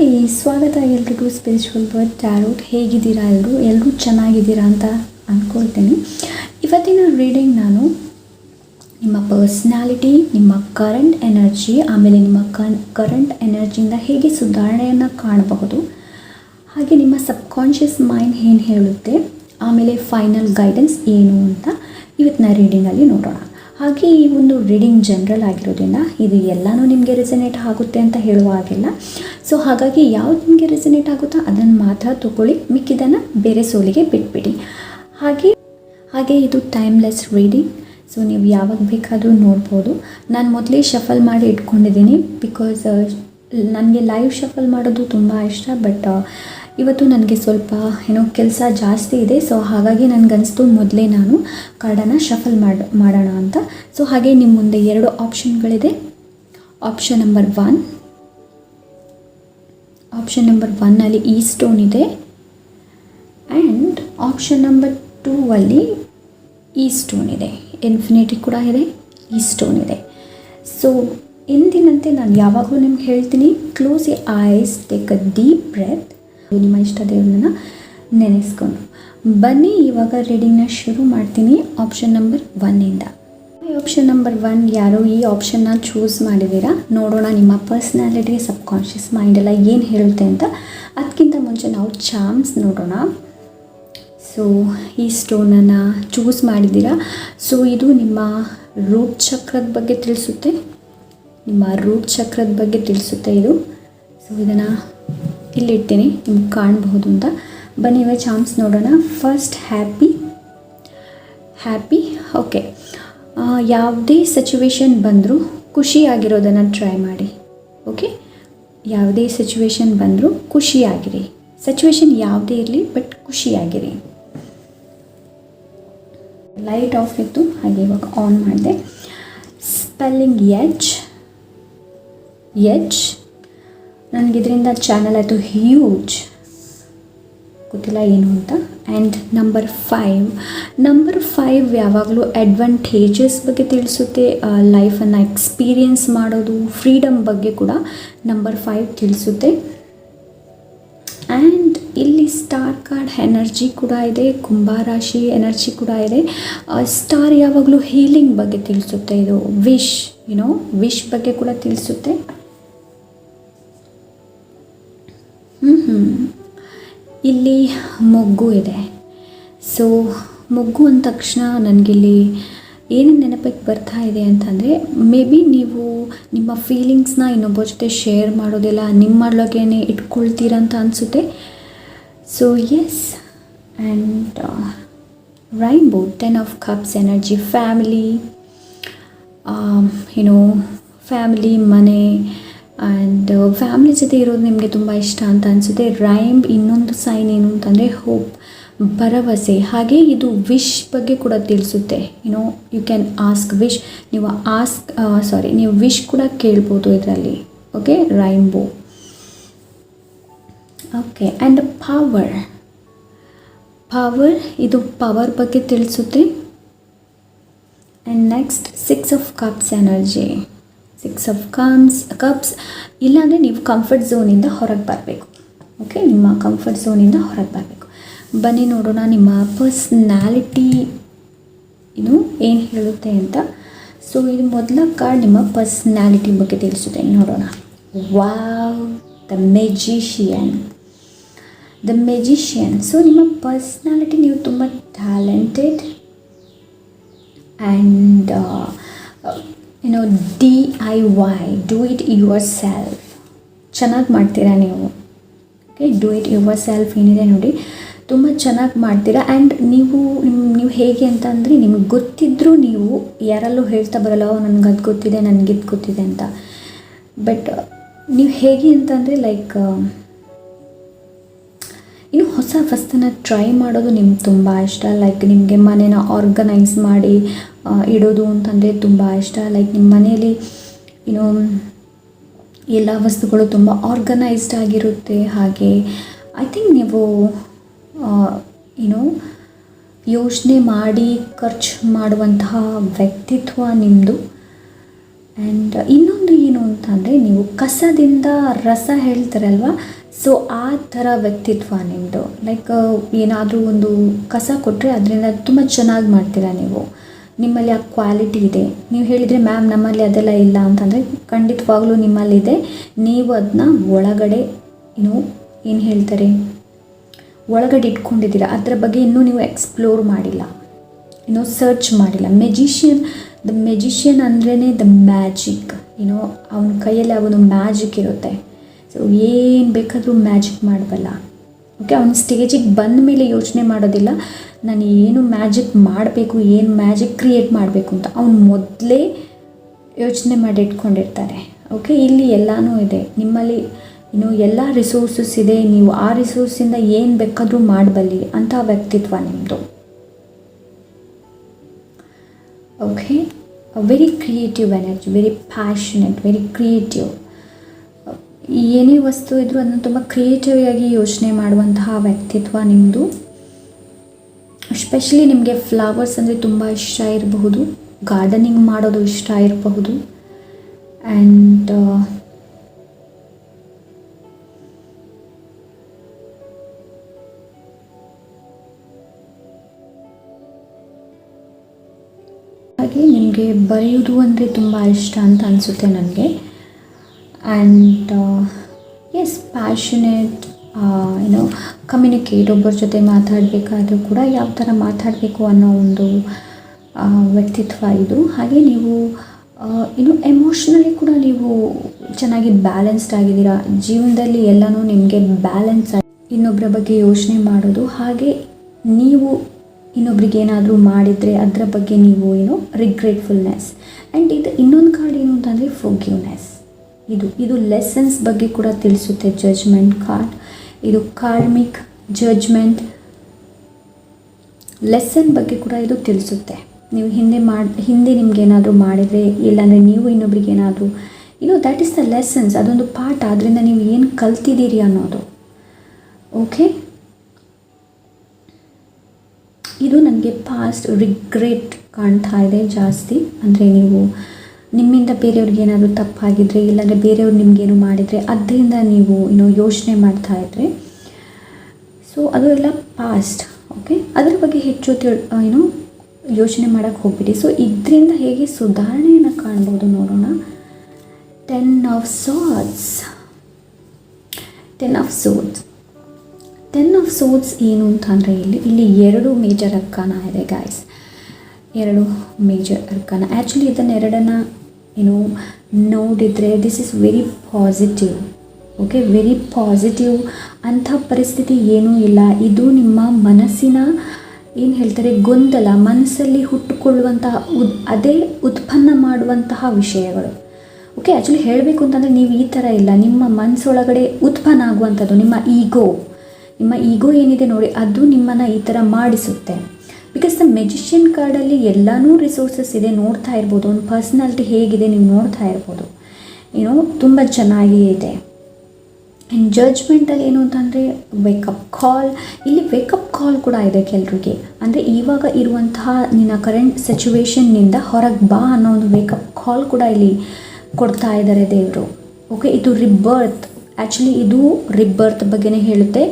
Hi, ಸ್ವಾಗತ ಎಲ್ರಿಗೂ spiritual word tarot. ಹೇಗಿದ್ದೀರಾ ಎಲ್ಲರೂ ಚೆನ್ನಾಗಿದ್ದೀರಾ ಅಂತ ಅಂದ್ಕೊಳ್ತೀನಿ. ಇವತ್ತಿನ ರೀಡಿಂಗ್ ನಾನು ನಿಮ್ಮ ಪರ್ಸ್ನಾಲಿಟಿ, ನಿಮ್ಮ ಕರೆಂಟ್ ಎನರ್ಜಿ, ಆಮೇಲೆ ನಿಮ್ಮ ಕರೆಂಟ್ ಎನರ್ಜಿಯಿಂದ ಹೇಗೆ ಸುಧಾರಣೆಯನ್ನು ಕಾಣಬಹುದು, ಹಾಗೆ ನಿಮ್ಮ ಸಬ್ಕಾನ್ಷಿಯಸ್ ಮೈಂಡ್ ಏನು ಹೇಳುತ್ತೆ, ಆಮೇಲೆ ಫೈನಲ್ ಗೈಡೆನ್ಸ್ ಏನು ಅಂತ ಇವತ್ತಿನ ರೀಡಿಂಗಲ್ಲಿ ನೋಡೋಣ. ಹಾಗೆ ಈ ಒಂದು ರೀಡಿಂಗ್ ಜನರಲ್ ಆಗಿರೋದ್ರಿಂದ ಇದು ಎಲ್ಲನೂ ನಿಮಗೆ ರೆಸನೇಟ್ ಆಗುತ್ತೆ ಅಂತ ಹೇಳುವ ಹಾಗಿಲ್ಲ. ಸೊ ಹಾಗಾಗಿ ಯಾವ್ದು ನಿಮಗೆ ರೆಸನೇಟ್ ಆಗುತ್ತೋ ಅದನ್ನು ಮಾತ್ರ ತಗೊಳ್ಳಿ, ಮಿಕ್ಕಿದನ್ನು ಬೇರೆ ಸೋಲಿಗೆ ಬಿಟ್ಬಿಡಿ. ಹಾಗೆ ಇದು ಟೈಮ್ಲೆಸ್ ರೀಡಿಂಗ್. ಸೊ ನೀವು ಯಾವಾಗ ಬೇಕಾದರೂ ನೋಡ್ಬೋದು. ನಾನು ಮೊದಲೇ ಶಫಲ್ ಮಾಡಿ ಇಟ್ಕೊಂಡಿದ್ದೀನಿ, ಬಿಕಾಸ್ ನನಗೆ ಲೈವ್ ಶಫಲ್ ಮಾಡೋದು ತುಂಬ ಇಷ್ಟ. ಬಟ್ ಇವತ್ತು ನನಗೆ ಸ್ವಲ್ಪ ಕೆಲಸ ಜಾಸ್ತಿ ಇದೆ. ಸೊ ಹಾಗಾಗಿ ನನಗನ್ನಿಸ್ತು ಮೊದಲೇ ನಾನು ಕಾರ್ಡನ್ನು ಶಫಲ್ ಮಾಡೋಣ ಅಂತ. ಸೊ ಹಾಗೆ ನಿಮ್ಮ ಮುಂದೆ 2 ಆಪ್ಷನ್ಗಳಿದೆ. ಆಪ್ಷನ್ ನಂಬರ್ 1 ಅಲ್ಲಿ ಈ ಸ್ಟೋನ್ ಇದೆ, ಆ್ಯಂಡ್ ಆಪ್ಷನ್ ನಂಬರ್ 2 ಅಲ್ಲಿ ಈ ಸ್ಟೋನ್ ಇದೆ. ಇನ್ಫಿನಿಟಿ ಕೂಡ ಇದೆ, ಈ ಸ್ಟೋನ್ ಇದೆ. ಸೊ ಎಂದಿನಂತೆ ನಾನು ಯಾವಾಗಲೂ ನಿಮ್ಗೆ ಹೇಳ್ತೀನಿ, close your eyes, take a deep breath, ನಿಮ್ಮ ಇಷ್ಟ ದೇವರನ್ನ ನೆನೆಸ್ಕೊಂಡು ಬನ್ನಿ. ಇವಾಗ ರೀಡಿಂಗ್ನ ಶುರು ಮಾಡ್ತೀನಿ ಆಪ್ಷನ್ ನಂಬರ್ 1ಇಂದ. ಆಪ್ಷನ್ ನಂಬರ್ 1 ಯಾರು ಈ ಆಪ್ಷನ್ನ ಚೂಸ್ ಮಾಡಿದ್ದೀರಾ, ನೋಡೋಣ ನಿಮ್ಮ ಪರ್ಸ್ನಾಲಿಟಿ, ಸಬ್ಕಾನ್ಷಿಯಸ್ ಮೈಂಡ್ ಎಲ್ಲ ಏನು ಹೇಳುತ್ತೆ ಅಂತ. ಅದಕ್ಕಿಂತ ಮುಂಚೆ ನಾವು ಚಾಮ್ಸ್ ನೋಡೋಣ. ಸೊ ಈ ಸ್ಟೋನನ್ನು ಚೂಸ್ ಮಾಡಿದ್ದೀರಾ. ಸೊ ಇದು ನಿಮ್ಮ ರೂಟ್ ಚಕ್ರದ ಬಗ್ಗೆ ತಿಳಿಸುತ್ತೆ, ಇದು. ಸೊ ಇದನ್ನು ಇಲ್ಲಿಡ್ತೀನಿ, ನಿಮ್ಗೆ ಕಾಣಬಹುದು ಅಂತ. ಬನ್ನಿ ಇವಾಗ ಚಾಮ್ಸ್ ನೋಡೋಣ. First happy. ಓಕೆ, ಯಾವುದೇ ಸಿಚುವೇಶನ್ ಬಂದರೂ ಖುಷಿಯಾಗಿರೋದನ್ನು ಟ್ರೈ ಮಾಡಿ. ಓಕೆ, ಯಾವುದೇ ಸಿಚುವೇಶನ್ ಬಂದರೂ ಖುಷಿಯಾಗಿರಿ. ಸಿಚುವೇಶನ್ ಯಾವುದೇ ಇರಲಿ, ಬಟ್ ಖುಷಿಯಾಗಿರಿ. ಲೈಟ್ ಆಫ್ ಇತ್ತು, ಹಾಗೆ ಇವಾಗ ಆನ್ ಮಾಡಿದೆ. Spelling H. ನನಗಿದ್ರಿಂದ ಚಾನಲ್ ಆಯಿತು ಹ್ಯೂಜ್, ಗೊತ್ತಿಲ್ಲ ಏನು ಅಂತ. ಆ್ಯಂಡ್ ನಂಬರ್ 5 ಯಾವಾಗಲೂ ಅಡ್ವಾಂಟೇಜಸ್ ಬಗ್ಗೆ ತಿಳಿಸುತ್ತೆ, ಲೈಫನ್ನು ಎಕ್ಸ್ಪೀರಿಯನ್ಸ್ ಮಾಡೋದು, ಫ್ರೀಡಮ್ ಬಗ್ಗೆ ಕೂಡ ನಂಬರ್ 5 ತಿಳಿಸುತ್ತೆ. ಆ್ಯಂಡ್ ಇಲ್ಲಿ ಸ್ಟಾರ್ ಕಾರ್ಡ್ ಎನರ್ಜಿ ಕೂಡ ಇದೆ, ಕುಂಭರಾಶಿ ಎನರ್ಜಿ ಕೂಡ ಇದೆ. ಸ್ಟಾರ್ ಯಾವಾಗಲೂ ಹೀಲಿಂಗ್ ಬಗ್ಗೆ ತಿಳಿಸುತ್ತೆ. ಇದು ವಿಶ್ ಬಗ್ಗೆ ಕೂಡ ತಿಳಿಸುತ್ತೆ. ಇಲ್ಲಿ ಮೊಗ್ಗು ಇದೆ. ಸೊ ಮೊಗ್ಗು ಅಂದ ತಕ್ಷಣ ನನಗಿಲ್ಲಿ ಏನೇನು ನೆನಪಿಗೆ ಬರ್ತಾ ಇದೆ ಅಂತಂದರೆ, ಮೇ ಬಿ ನೀವು ನಿಮ್ಮ ಫೀಲಿಂಗ್ಸ್ನ ಇನ್ನೊಬ್ಬರ ಜೊತೆ ಶೇರ್ ಮಾಡೋದಿಲ್ಲ, ನಿಮ್ಮೊಳಗೇ ಇಟ್ಕೊಳ್ತೀರ ಅಂತ ಅನಿಸುತ್ತೆ. So yes, and rainbow, 10 of cups energy, family, ಮನೆ ಆ್ಯಂಡ್ ಫ್ಯಾಮಿಲಿ ಜೊತೆ ಇರೋದು ನಿಮಗೆ ತುಂಬ ಇಷ್ಟ ಅಂತ ಅನಿಸುತ್ತೆ. ರೈಮ್ ಇನ್ನೊಂದು ಸೈನ್ ಏನು ಅಂತಂದರೆ ಹೋಪ್, ಭರವಸೆ. ಹಾಗೆ ಇದು ವಿಶ್ ಬಗ್ಗೆ ಕೂಡ ತಿಳಿಸುತ್ತೆ. ಯು ಕ್ಯಾನ್ ಆಸ್ಕ್ ವಿಶ್, ನೀವು ವಿಶ್ ಕೂಡ ಕೇಳ್ಬೋದು ಇದರಲ್ಲಿ. Okay, rainbow. Okay, and power, ಇದು ಪವರ್ ಬಗ್ಗೆ ತಿಳಿಸುತ್ತೆ. And next 6 of cups energy. 6 of cups ಇಲ್ಲಾಂದರೆ ನೀವು ಕಂಫರ್ಟ್ ಝೋನಿಂದ ಹೊರಗೆ ಬರಬೇಕು. ಓಕೆ, ನಿಮ್ಮ ಕಂಫರ್ಟ್ ಝೋನಿಂದ ಹೊರಗೆ ಬರಬೇಕು. ಬನ್ನಿ ನೋಡೋಣ ನಿಮ್ಮ ಪರ್ಸ್ನಾಲಿಟಿ ಏನು ಹೇಳುತ್ತೆ ಅಂತ. ಸೊ ಇದು ಮೊದಲ ಕಾರ್ಡ್ ನಿಮ್ಮ ಪರ್ಸ್ನಾಲಿಟಿ ಬಗ್ಗೆ ತಿಳಿಸುತ್ತೆ. ನೋಡೋಣ. Wow, the magician. ಸೊ ನಿಮ್ಮ ಪರ್ಸ್ನಾಲಿಟಿ, ನೀವು ತುಂಬ talented and DIY, do it your self, ಚೆನ್ನಾಗಿ ಮಾಡ್ತೀರಾ ನೀವು. Okay, do it your self ಏನಿದೆ ನೋಡಿ, ತುಂಬ ಚೆನ್ನಾಗಿ ಮಾಡ್ತೀರಾ. ಆ್ಯಂಡ್ ನೀವು ಹೇಗೆ ಅಂತಂದರೆ, ನಿಮಗೆ ಗೊತ್ತಿದ್ದರೂ ನೀವು ಯಾರಲ್ಲೂ ಹೇಳ್ತಾ ಬರಲ್ಲ, ನನಗೆ ಅದು ಗೊತ್ತಿದೆ, ನನಗಿದು ಗೊತ್ತಿದೆ ಅಂತ. ಬಟ್ ನೀವು ಹೇಗೆ ಅಂತಂದರೆ ಲೈಕ್ ಇನ್ನು ಹೊಸ ವಸ್ತುನ ಟ್ರೈ ಮಾಡೋದು ನಿಮ್ಗೆ ತುಂಬ ಇಷ್ಟ. ಲೈಕ್ ನಿಮಗೆ ಮನೇನ ಆರ್ಗನೈಸ್ ಮಾಡಿ ಇಡೋದು ಅಂತಂದರೆ ತುಂಬ ಇಷ್ಟ. ಲೈಕ್ ನಿಮ್ಮ ಮನೆಯಲ್ಲಿ ಎಲ್ಲ ವಸ್ತುಗಳು ತುಂಬ ಆರ್ಗನೈಸ್ಡ್ ಆಗಿರುತ್ತೆ. ಹಾಗೆ ಐ ಥಿಂಕ್ ನೀವು ಯೋಚನೆ ಮಾಡಿ ಖರ್ಚು ಮಾಡುವಂತಹ ವ್ಯಕ್ತಿತ್ವ ನಿಮ್ಮದು. ಆ್ಯಂಡ್ ಇನ್ನೊಂದು ಏನು ಅಂತಂದರೆ, ನೀವು ಕಸದಿಂದ ರಸ ಹೇಳ್ತಾರಲ್ವ, ಸೊ ಆ ಥರ ವ್ಯಕ್ತಿತ್ವ ನಿಮ್ಮದು. ಲೈಕ್ ಏನಾದರೂ ಒಂದು ಕಸ ಕೊಟ್ಟರೆ ಅದರಿಂದ ತುಂಬ ಚೆನ್ನಾಗಿ ಮಾಡ್ತೀರಾ ನೀವು. ನಿಮ್ಮಲ್ಲಿ ಆ ಕ್ವಾಲಿಟಿ ಇದೆ. ನೀವು ಹೇಳಿದರೆ ಮ್ಯಾಮ್ ನಮ್ಮಲ್ಲಿ ಅದೆಲ್ಲ ಇಲ್ಲ ಅಂತಂದರೆ ಖಂಡಿತವಾಗ್ಲೂ ನಿಮ್ಮಲ್ಲಿದೆ. ನೀವು ಅದನ್ನ ಒಳಗಡೆ ಏನು ಹೇಳ್ತಾರೆ, ಒಳಗಡೆ ಇಟ್ಕೊಂಡಿದ್ದೀರಾ. ಅದರ ಬಗ್ಗೆ ಇನ್ನೂ ನೀವು ಎಕ್ಸ್ಪ್ಲೋರ್ ಮಾಡಿಲ್ಲ, ಸರ್ಚ್ ಮಾಡಿಲ್ಲ. ದ ಮೆಜಿಷಿಯನ್ ಅಂದ್ರೇ ದ ಮ್ಯಾಜಿಕ್. ಅವನ ಕೈಯಲ್ಲಿ ಅವನು ಮ್ಯಾಜಿಕ್ ಇರುತ್ತೆ. ಸೊ ಏನು ಬೇಕಾದರೂ ಮ್ಯಾಜಿಕ್ ಮಾಡಬಲ್ಲ. ಓಕೆ, ಅವನ ಸ್ಟೇಜಿಗೆ ಬಂದ ಮೇಲೆ ಯೋಚನೆ ಮಾಡೋದಿಲ್ಲ ನಾನು ಏನು ಮ್ಯಾಜಿಕ್ ಮಾಡಬೇಕು, ಏನು ಮ್ಯಾಜಿಕ್ ಕ್ರಿಯೇಟ್ ಮಾಡಬೇಕು ಅಂತ. ಅವನು ಮೊದಲೇ ಯೋಚನೆ ಮಾಡಿ ಇಟ್ಕೊಂಡಿರ್ತಾರೆ. ಓಕೆ, ಇಲ್ಲಿ ಎಲ್ಲನೂ ಇದೆ ನಿಮ್ಮಲ್ಲಿ. ಎಲ್ಲ ರಿಸೋರ್ಸಸ್ ಇದೆ. ನೀವು ಆ ರಿಸೋರ್ಸಿಂದ ಏನು ಬೇಕಾದರೂ ಮಾಡಬಲ್ಲಿ ಅಂಥ ವ್ಯಕ್ತಿತ್ವ ನಿಮ್ಮದು. Okay, very creative energy, very passionate, very creative. ಏನೇ ವಸ್ತು ಇದ್ದರೂ ಅದನ್ನು ತುಂಬ ಕ್ರಿಯೇಟಿವ್ ಆಗಿ ಯೋಚನೆ ಮಾಡುವಂತಹ ವ್ಯಕ್ತಿತ್ವ ನಿಮ್ಮದು. ಎಸ್ಪೆಷಲಿ ನಿಮಗೆ ಫ್ಲವರ್ಸ್ ಅಂದರೆ ತುಂಬ ಇಷ್ಟ ಇರಬಹುದು, ಗಾರ್ಡನಿಂಗ್ ಮಾಡೋದು ಇಷ್ಟ ಇರಬಹುದು. ಆ್ಯಂಡ್ ಹಾಗೆ ನಿಮಗೆ ಬರೆಯೋದು ಅಂದರೆ ತುಂಬ ಇಷ್ಟ ಅಂತ ಅನಿಸುತ್ತೆ ನನಗೆ. And yes, passionate, communicate. ಒಬ್ಬರ ಜೊತೆ ಮಾತಾಡಬೇಕಾದ್ರೂ ಕೂಡ ಯಾವ ಥರ ಮಾತಾಡಬೇಕು ಅನ್ನೋ ಒಂದು ವ್ಯಕ್ತಿತ್ವ ಇದು. ಹಾಗೆ ನೀವು ಎಮೋಷ್ನಲಿ ಕೂಡ ನೀವು ಚೆನ್ನಾಗಿ ಬ್ಯಾಲೆನ್ಸ್ಡ್ ಆಗಿದ್ದೀರಾ. ಜೀವನದಲ್ಲಿ ಎಲ್ಲನೂ ನಿಮಗೆ ಬ್ಯಾಲೆನ್ಸ್ ಆಗಿ ಇನ್ನೊಬ್ಬರ ಬಗ್ಗೆ ಯೋಚನೆ ಮಾಡೋದು. ಹಾಗೆ ನೀವು ಇನ್ನೊಬ್ರಿಗೆ ಏನಾದರೂ ಮಾಡಿದರೆ ಅದರ ಬಗ್ಗೆ ನೀವು ರಿಗ್ರೆಟ್ಫುಲ್ನೆಸ್. ಆ್ಯಂಡ್ ಇದು ಇನ್ನೊಂದು ಕಾರ್ಡ್ ಏನು ಅಂತಂದರೆ ಫೊರ್ಗಿವ್ನೆಸ್. ಇದು ಲೆಸನ್ಸ್ ಬಗ್ಗೆ ಕೂಡ ತಿಳಿಸುತ್ತೆ. ಜಡ್ಜ್ಮೆಂಟ್ ಕಾರ್ಡ್, ಇದು ಕಾರ್ಮಿಕ್ ಜಡ್ಜ್ಮೆಂಟ್ ಲೆಸನ್ ಬಗ್ಗೆ ಕೂಡ ಇದು ತಿಳಿಸುತ್ತೆ. ನೀವು ಹಿಂದೆ ನಿಮ್ಗೇನಾದರೂ ಮಾಡಿದರೆ, ಇಲ್ಲಾಂದರೆ ನೀವು ಇನ್ನೊಬ್ರಿಗೆ ಏನಾದರೂ ದ್ಯಾಟ್ ಈಸ್ ದ ಲೆಸನ್ಸ್. ಅದೊಂದು ಪಾಠ. ಅದರಿಂದ ನೀವು ಏನು ಕಲ್ತಿದ್ದೀರಿ ಅನ್ನೋದು. ಓಕೆ, ಇದು ನನಗೆ ಪಾಸ್ಟ್ ರಿಗ್ರೆಟ್ ಕಾಣ್ತಾ ಇದೆ ಜಾಸ್ತಿ. ಅಂದರೆ ನೀವು ನಿಮ್ಮಿಂದ ಬೇರೆಯವ್ರಿಗೆ ಏನಾದರೂ ತಪ್ಪಾಗಿದ್ದರೆ, ಇಲ್ಲಾಂದರೆ ಬೇರೆಯವ್ರು ನಿಮಗೇನು ಮಾಡಿದರೆ ಅದರಿಂದ ನೀವು ಯೋಚನೆ ಮಾಡ್ತಾ ಇದ್ದರೆ, ಸೊ ಅದು ಎಲ್ಲ ಪಾಸ್ಟ್. ಓಕೆ, ಅದರ ಬಗ್ಗೆ ಹೆಚ್ಚು ಯೋಚನೆ ಮಾಡೋಕ್ಕೆ ಹೋಗ್ಬಿಡಿ. ಸೊ ಇದರಿಂದ ಹೇಗೆ ಸುಧಾರಣೆಯನ್ನು ಕಾಣ್ಬೋದು ನೋಡೋಣ. 10 of Swords. 10 of Swords. 10 of Swords ಏನು ಅಂತಂದರೆ ಇಲ್ಲಿ 2 ಮೇಜರ್ ಅರ್ಕಾನ ಇದೆ ಗಾಯ್ಸ್. 2 ಮೇಜರ್ ಅರ್ಕಾನ. ಆ್ಯಕ್ಚುಲಿ ಇದನ್ನೆರಡನ್ನು ನೋಡಿದರೆ this is very positive. Okay, very positive. ಅಂಥ ಪರಿಸ್ಥಿತಿ ಏನೂ ಇಲ್ಲ. ಇದು ನಿಮ್ಮ ಮನಸ್ಸಿನ ಏನು ಹೇಳ್ತಾರೆ ಗೊಂದಲ, ಮನಸ್ಸಲ್ಲಿ ಹುಟ್ಟುಕೊಳ್ಳುವಂತಹ ಅದೇ ಉತ್ಪನ್ನ ಮಾಡುವಂತಹ ವಿಷಯಗಳು. ಓಕೆ, ಆ್ಯಕ್ಚುಲಿ ಹೇಳಬೇಕು ಅಂತಂದರೆ ನೀವು ಈ ಥರ ಇಲ್ಲ. ನಿಮ್ಮ ಮನಸ್ಸೊಳಗಡೆ ಉತ್ಪನ್ನ ಆಗುವಂಥದ್ದು ನಿಮ್ಮ ಈಗೋ ಏನಿದೆ ನೋಡಿ, ಅದು ನಿಮ್ಮನ್ನು ಈ ಥರ ಮಾಡಿಸುತ್ತೆ. ಬಿಕಾಸ್ ದ ಮೆಜಿಷಿಯನ್ ಕಾರ್ಡಲ್ಲಿ ಎಲ್ಲನೂ ರಿಸೋರ್ಸಸ್ ಇದೆ, ನೋಡ್ತಾ ಇರ್ಬೋದು. ಒಂದು ಪರ್ಸ್ನಾಲಿಟಿ ಹೇಗಿದೆ ನೀವು ನೋಡ್ತಾ ಇರ್ಬೋದು. ತುಂಬ ಚೆನ್ನಾಗಿ ಇದೆ. ಆ್ಯಂಡ್ ಜಡ್ಜ್ಮೆಂಟಲ್ಲಿ ಏನು ಅಂತಂದರೆ ವೇಕಪ್ ಕಾಲ್. ಇಲ್ಲಿ ವೇಕಪ್ ಕಾಲ್ ಕೂಡ ಇದೆ ಕೆಲವರಿಗೆ. ಅಂದರೆ ಇವಾಗ ಇರುವಂತಹ ನಿನ್ನ ಕರೆಂಟ್ ಸಿಚುವೇಶನ್ನಿಂದ ಹೊರಗೆ ಬಾ ಅನ್ನೋ ಒಂದು ವೇಕಪ್ ಕಾಲ್ ಕೂಡ ಇಲ್ಲಿ ಕೊಡ್ತಾ ಇದ್ದಾರೆ ದೇವರು. ಓಕೆ, ಇದು ರಿಬರ್ತ್. ಆ್ಯಕ್ಚುಲಿ ಇದು ರಿಬರ್ತ್ ಬಗ್ಗೆನೇ ಹೇಳುತ್ತೆ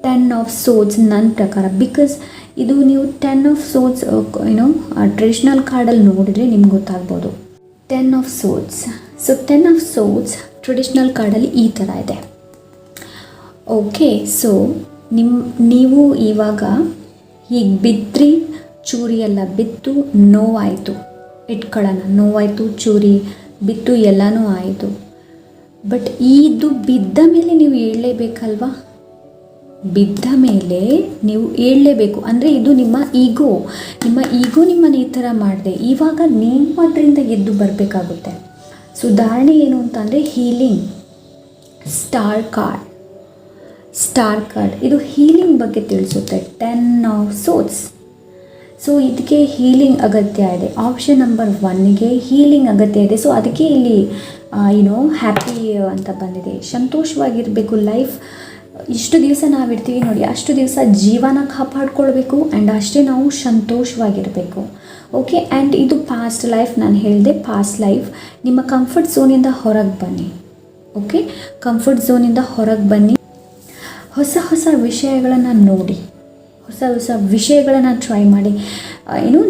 10 of Swords ನನ್ನ ಪ್ರಕಾರ. ಬಿಕಾಸ್ ಇದು ನೀವು 10 of Swords ಟ್ರೆಡಿಷ್ನಲ್ ಕಾರ್ಡಲ್ಲಿ ನೋಡಿದರೆ ನಿಮ್ಗೆ ಗೊತ್ತಾಗ್ಬೋದು. 10 of Swords. So 10 of Swords traditional ಕಾರ್ಡಲ್ಲಿ ಈ ಥರ ಇದೆ. ಓಕೆ, ಸೊ ನೀವು ಇವಾಗ ಹೀಗೆ ಬಿದ್ದರೆ ಚೂರಿ ಎಲ್ಲ ಬಿತ್ತು, ನೋವಾಯಿತು, ಇಟ್ಕೊಳ್ಳೋಣ, ನೋವಾಯಿತು, ಚೂರಿ ಬಿತ್ತು, ಎಲ್ಲನೂ ಆಯಿತು. ಬಟ್ ಇದು ಬಿದ್ದ ಮೇಲೆ ನೀವು ಏಳಲೇಬೇಕಲ್ವಾ? ಬಿದ್ದ ಮೇಲೆ ನೀವು ಏಳಲೇಬೇಕು. ಅಂದರೆ ಇದು ನಿಮ್ಮ ಈಗೋ ನಿಮ್ಮನ್ನು ಈ ಥರ ಮಾಡಿದೆ. ಇವಾಗ ನೀವು ಅದರಿಂದ ಎದ್ದು ಬರಬೇಕಾಗುತ್ತೆ. ಸುಧಾರಣೆ ಏನು ಅಂತಂದರೆ ಹೀಲಿಂಗ್. ಸ್ಟಾರ್ ಕಾರ್ಡ್ ಇದು ಹೀಲಿಂಗ್ ಬಗ್ಗೆ ತಿಳಿಸುತ್ತೆ. 10 of Swords. ಸೊ ಇದಕ್ಕೆ ಹೀಲಿಂಗ್ ಅಗತ್ಯ ಇದೆ. ಆಪ್ಷನ್ ನಂಬರ್ 1ಗೆ ಹೀಲಿಂಗ್ ಅಗತ್ಯ ಇದೆ. ಸೊ ಅದಕ್ಕೆ ಇಲ್ಲಿ ಹ್ಯಾಪಿ ಅಂತ ಬಂದಿದೆ. ಸಂತೋಷವಾಗಿರಬೇಕು. ಲೈಫ್ ಇಷ್ಟು ದಿವಸ ನಾವಿರ್ತೀವಿ ನೋಡಿ, ಅಷ್ಟು ದಿವಸ ಜೀವನ ಕಾಪಾಡ್ಕೊಳ್ಬೇಕು. ಆ್ಯಂಡ್ ಅಷ್ಟೇ ನಾವು ಸಂತೋಷವಾಗಿರಬೇಕು. ಓಕೆ. ಆ್ಯಂಡ್ ಇದು ಪಾಸ್ಟ್ ಲೈಫ್, ನಾನು ಹೇಳಿದೆ ಪಾಸ್ಟ್ ಲೈಫ್. ನಿಮ್ಮ ಕಂಫರ್ಟ್ ಝೋನಿಂದ ಹೊರಗೆ ಬನ್ನಿ. ಓಕೆ, ಕಂಫರ್ಟ್ ಝೋನಿಂದ ಹೊರಗೆ ಬನ್ನಿ. ಹೊಸ ಹೊಸ ವಿಷಯಗಳನ್ನು ನೋಡಿ, ಹೊಸ ಹೊಸ ವಿಷಯಗಳನ್ನು ಟ್ರೈ ಮಾಡಿ.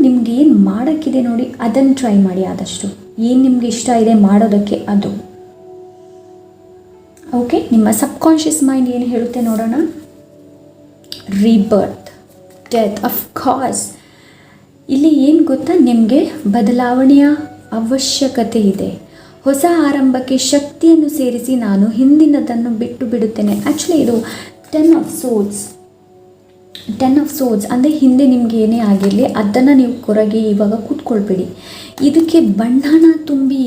ನಿಮ್ಗೆ ಏನು ಮಾಡೋಕ್ಕಿದೆ ನೋಡಿ ಅದನ್ನು ಟ್ರೈ ಮಾಡಿ. ಆದಷ್ಟು ಏನು ನಿಮ್ಗೆ ಇಷ್ಟ ಇದೆ ಮಾಡೋದಕ್ಕೆ ಅದು. ಓಕೆ, ನಿಮ್ಮ ಸಬ್ಕಾನ್ಷಿಯಸ್ ಮೈಂಡ್ ಏನು ಹೇಳುತ್ತೆ ನೋಡೋಣ. ರೀಬರ್ತ್, ಡೆತ್, ಅಫ್ಕೋರ್ಸ್ ಇಲ್ಲಿ ಏನು ಗೊತ್ತಾ, ನಿಮಗೆ ಬದಲಾವಣೆಯ ಅವಶ್ಯಕತೆ ಇದೆ. ಹೊಸ ಆರಂಭಕ್ಕೆ ಶಕ್ತಿಯನ್ನು ಸೇರಿಸಿ ನಾನು ಹಿಂದಿನದನ್ನು ಬಿಟ್ಟು ಬಿಡುತ್ತೇನೆ. ಆ್ಯಕ್ಚುಲಿ ಇದು 10 of swords ಅಂದರೆ ಹಿಂದೆ ನಿಮ್ಗೆ ಏನೇ ಆಗಿರಲಿ ಅದನ್ನು ನೀವು ಕೊರಗಿ ಇವಾಗ ಕೂತ್ಕೊಳ್ಬೇಡಿ, ಇದಕ್ಕೆ ಬಣ್ಣನ ತುಂಬಿ.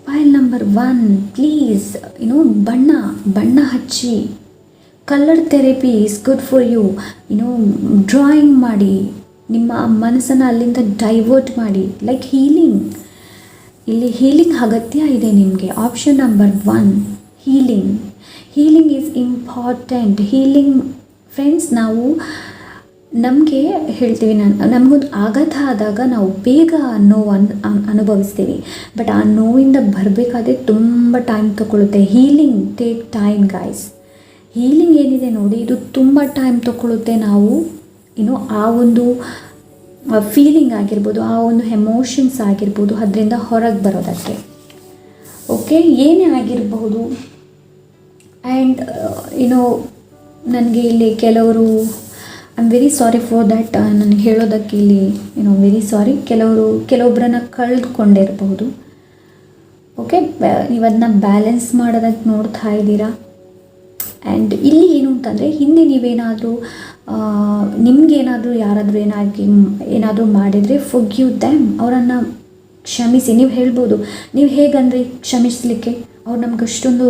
ಪಾಯಿಲ್ ನಂಬರ್ 1, ಪ್ಲೀಸ್ ಬಣ್ಣ ಹಚ್ಚಿ. Colour therapy is good for you. Drawing ಮಾಡಿ, ನಿಮ್ಮ ಮನಸ್ಸನ್ನು ಅಲ್ಲಿಂದ ಡೈವರ್ಟ್ ಮಾಡಿ. ಲೈಕ್ ಹೀಲಿಂಗ್, ಇಲ್ಲಿ ಹೀಲಿಂಗ್ ಅಗತ್ಯ ಇದೆ ನಿಮಗೆ. Option number 1, healing is important. Healing friends, ನಮಗೆ ಹೇಳ್ತೀವಿ, ನಮಗೊಂದು ಆಘಾತ ಆದಾಗ ನಾವು ಬೇಗ ನೋವು ಅನುಭವಿಸ್ತೀವಿ. ಬಟ್ ಆ ನೋವಿಂದ ಬರಬೇಕಾದ್ರೆ ತುಂಬ ಟೈಮ್ ತಗೊಳ್ಳುತ್ತೆ. Healing take time guys. Healing ಏನಿದೆ ನೋಡಿ, ಇದು ತುಂಬ ಟೈಮ್ ತಗೊಳ್ಳುತ್ತೆ. ನಾವು ಆ ಒಂದು ಫೀಲಿಂಗ್ ಆಗಿರ್ಬೋದು, ಆ ಒಂದು ಎಮೋಷನ್ಸ್ ಆಗಿರ್ಬೋದು, ಅದರಿಂದ ಹೊರಗೆ ಬರೋದಕ್ಕೆ. ಓಕೆ, ಏನೇ ಆಗಿರಬಹುದು. ಆ್ಯಂಡ್ ನನಗೆ ಇಲ್ಲಿ ಕೆಲವರು, I am very sorry for that, ನನಗೆ ಹೇಳೋದಕ್ಕೆ ಇಲ್ಲಿ ವೆರಿ ಸಾರಿ. ಕೆಲವೊಬ್ಬರನ್ನ ಕಳೆದುಕೊಂಡಿರಬಹುದು. ಓಕೆ, ನೀವು ಅದನ್ನ ಬ್ಯಾಲೆನ್ಸ್ ಮಾಡೋದಕ್ಕೆ ನೋಡ್ತಾ ಇದ್ದೀರಾ. ಆ್ಯಂಡ್ ಇಲ್ಲಿ ಏನು ಅಂತಂದರೆ, ಹಿಂದೆ ನೀವೇನಾದರೂ ನಿಮಗೇನಾದರೂ ಯಾರಾದರೂ ಏನಾದರೂ ಮಾಡಿದರೆ ಫಾರ್ಗಿವ್ ದೆಮ್, ಅವರನ್ನು ಕ್ಷಮಿಸಿ. ನೀವು ಹೇಳ್ಬೋದು, ನೀವು ಹೇಗಂದರೆ ಕ್ಷಮಿಸಲಿಕ್ಕೆ, ಅವ್ರು ನಮ್ಗೆ ಅಷ್ಟೊಂದು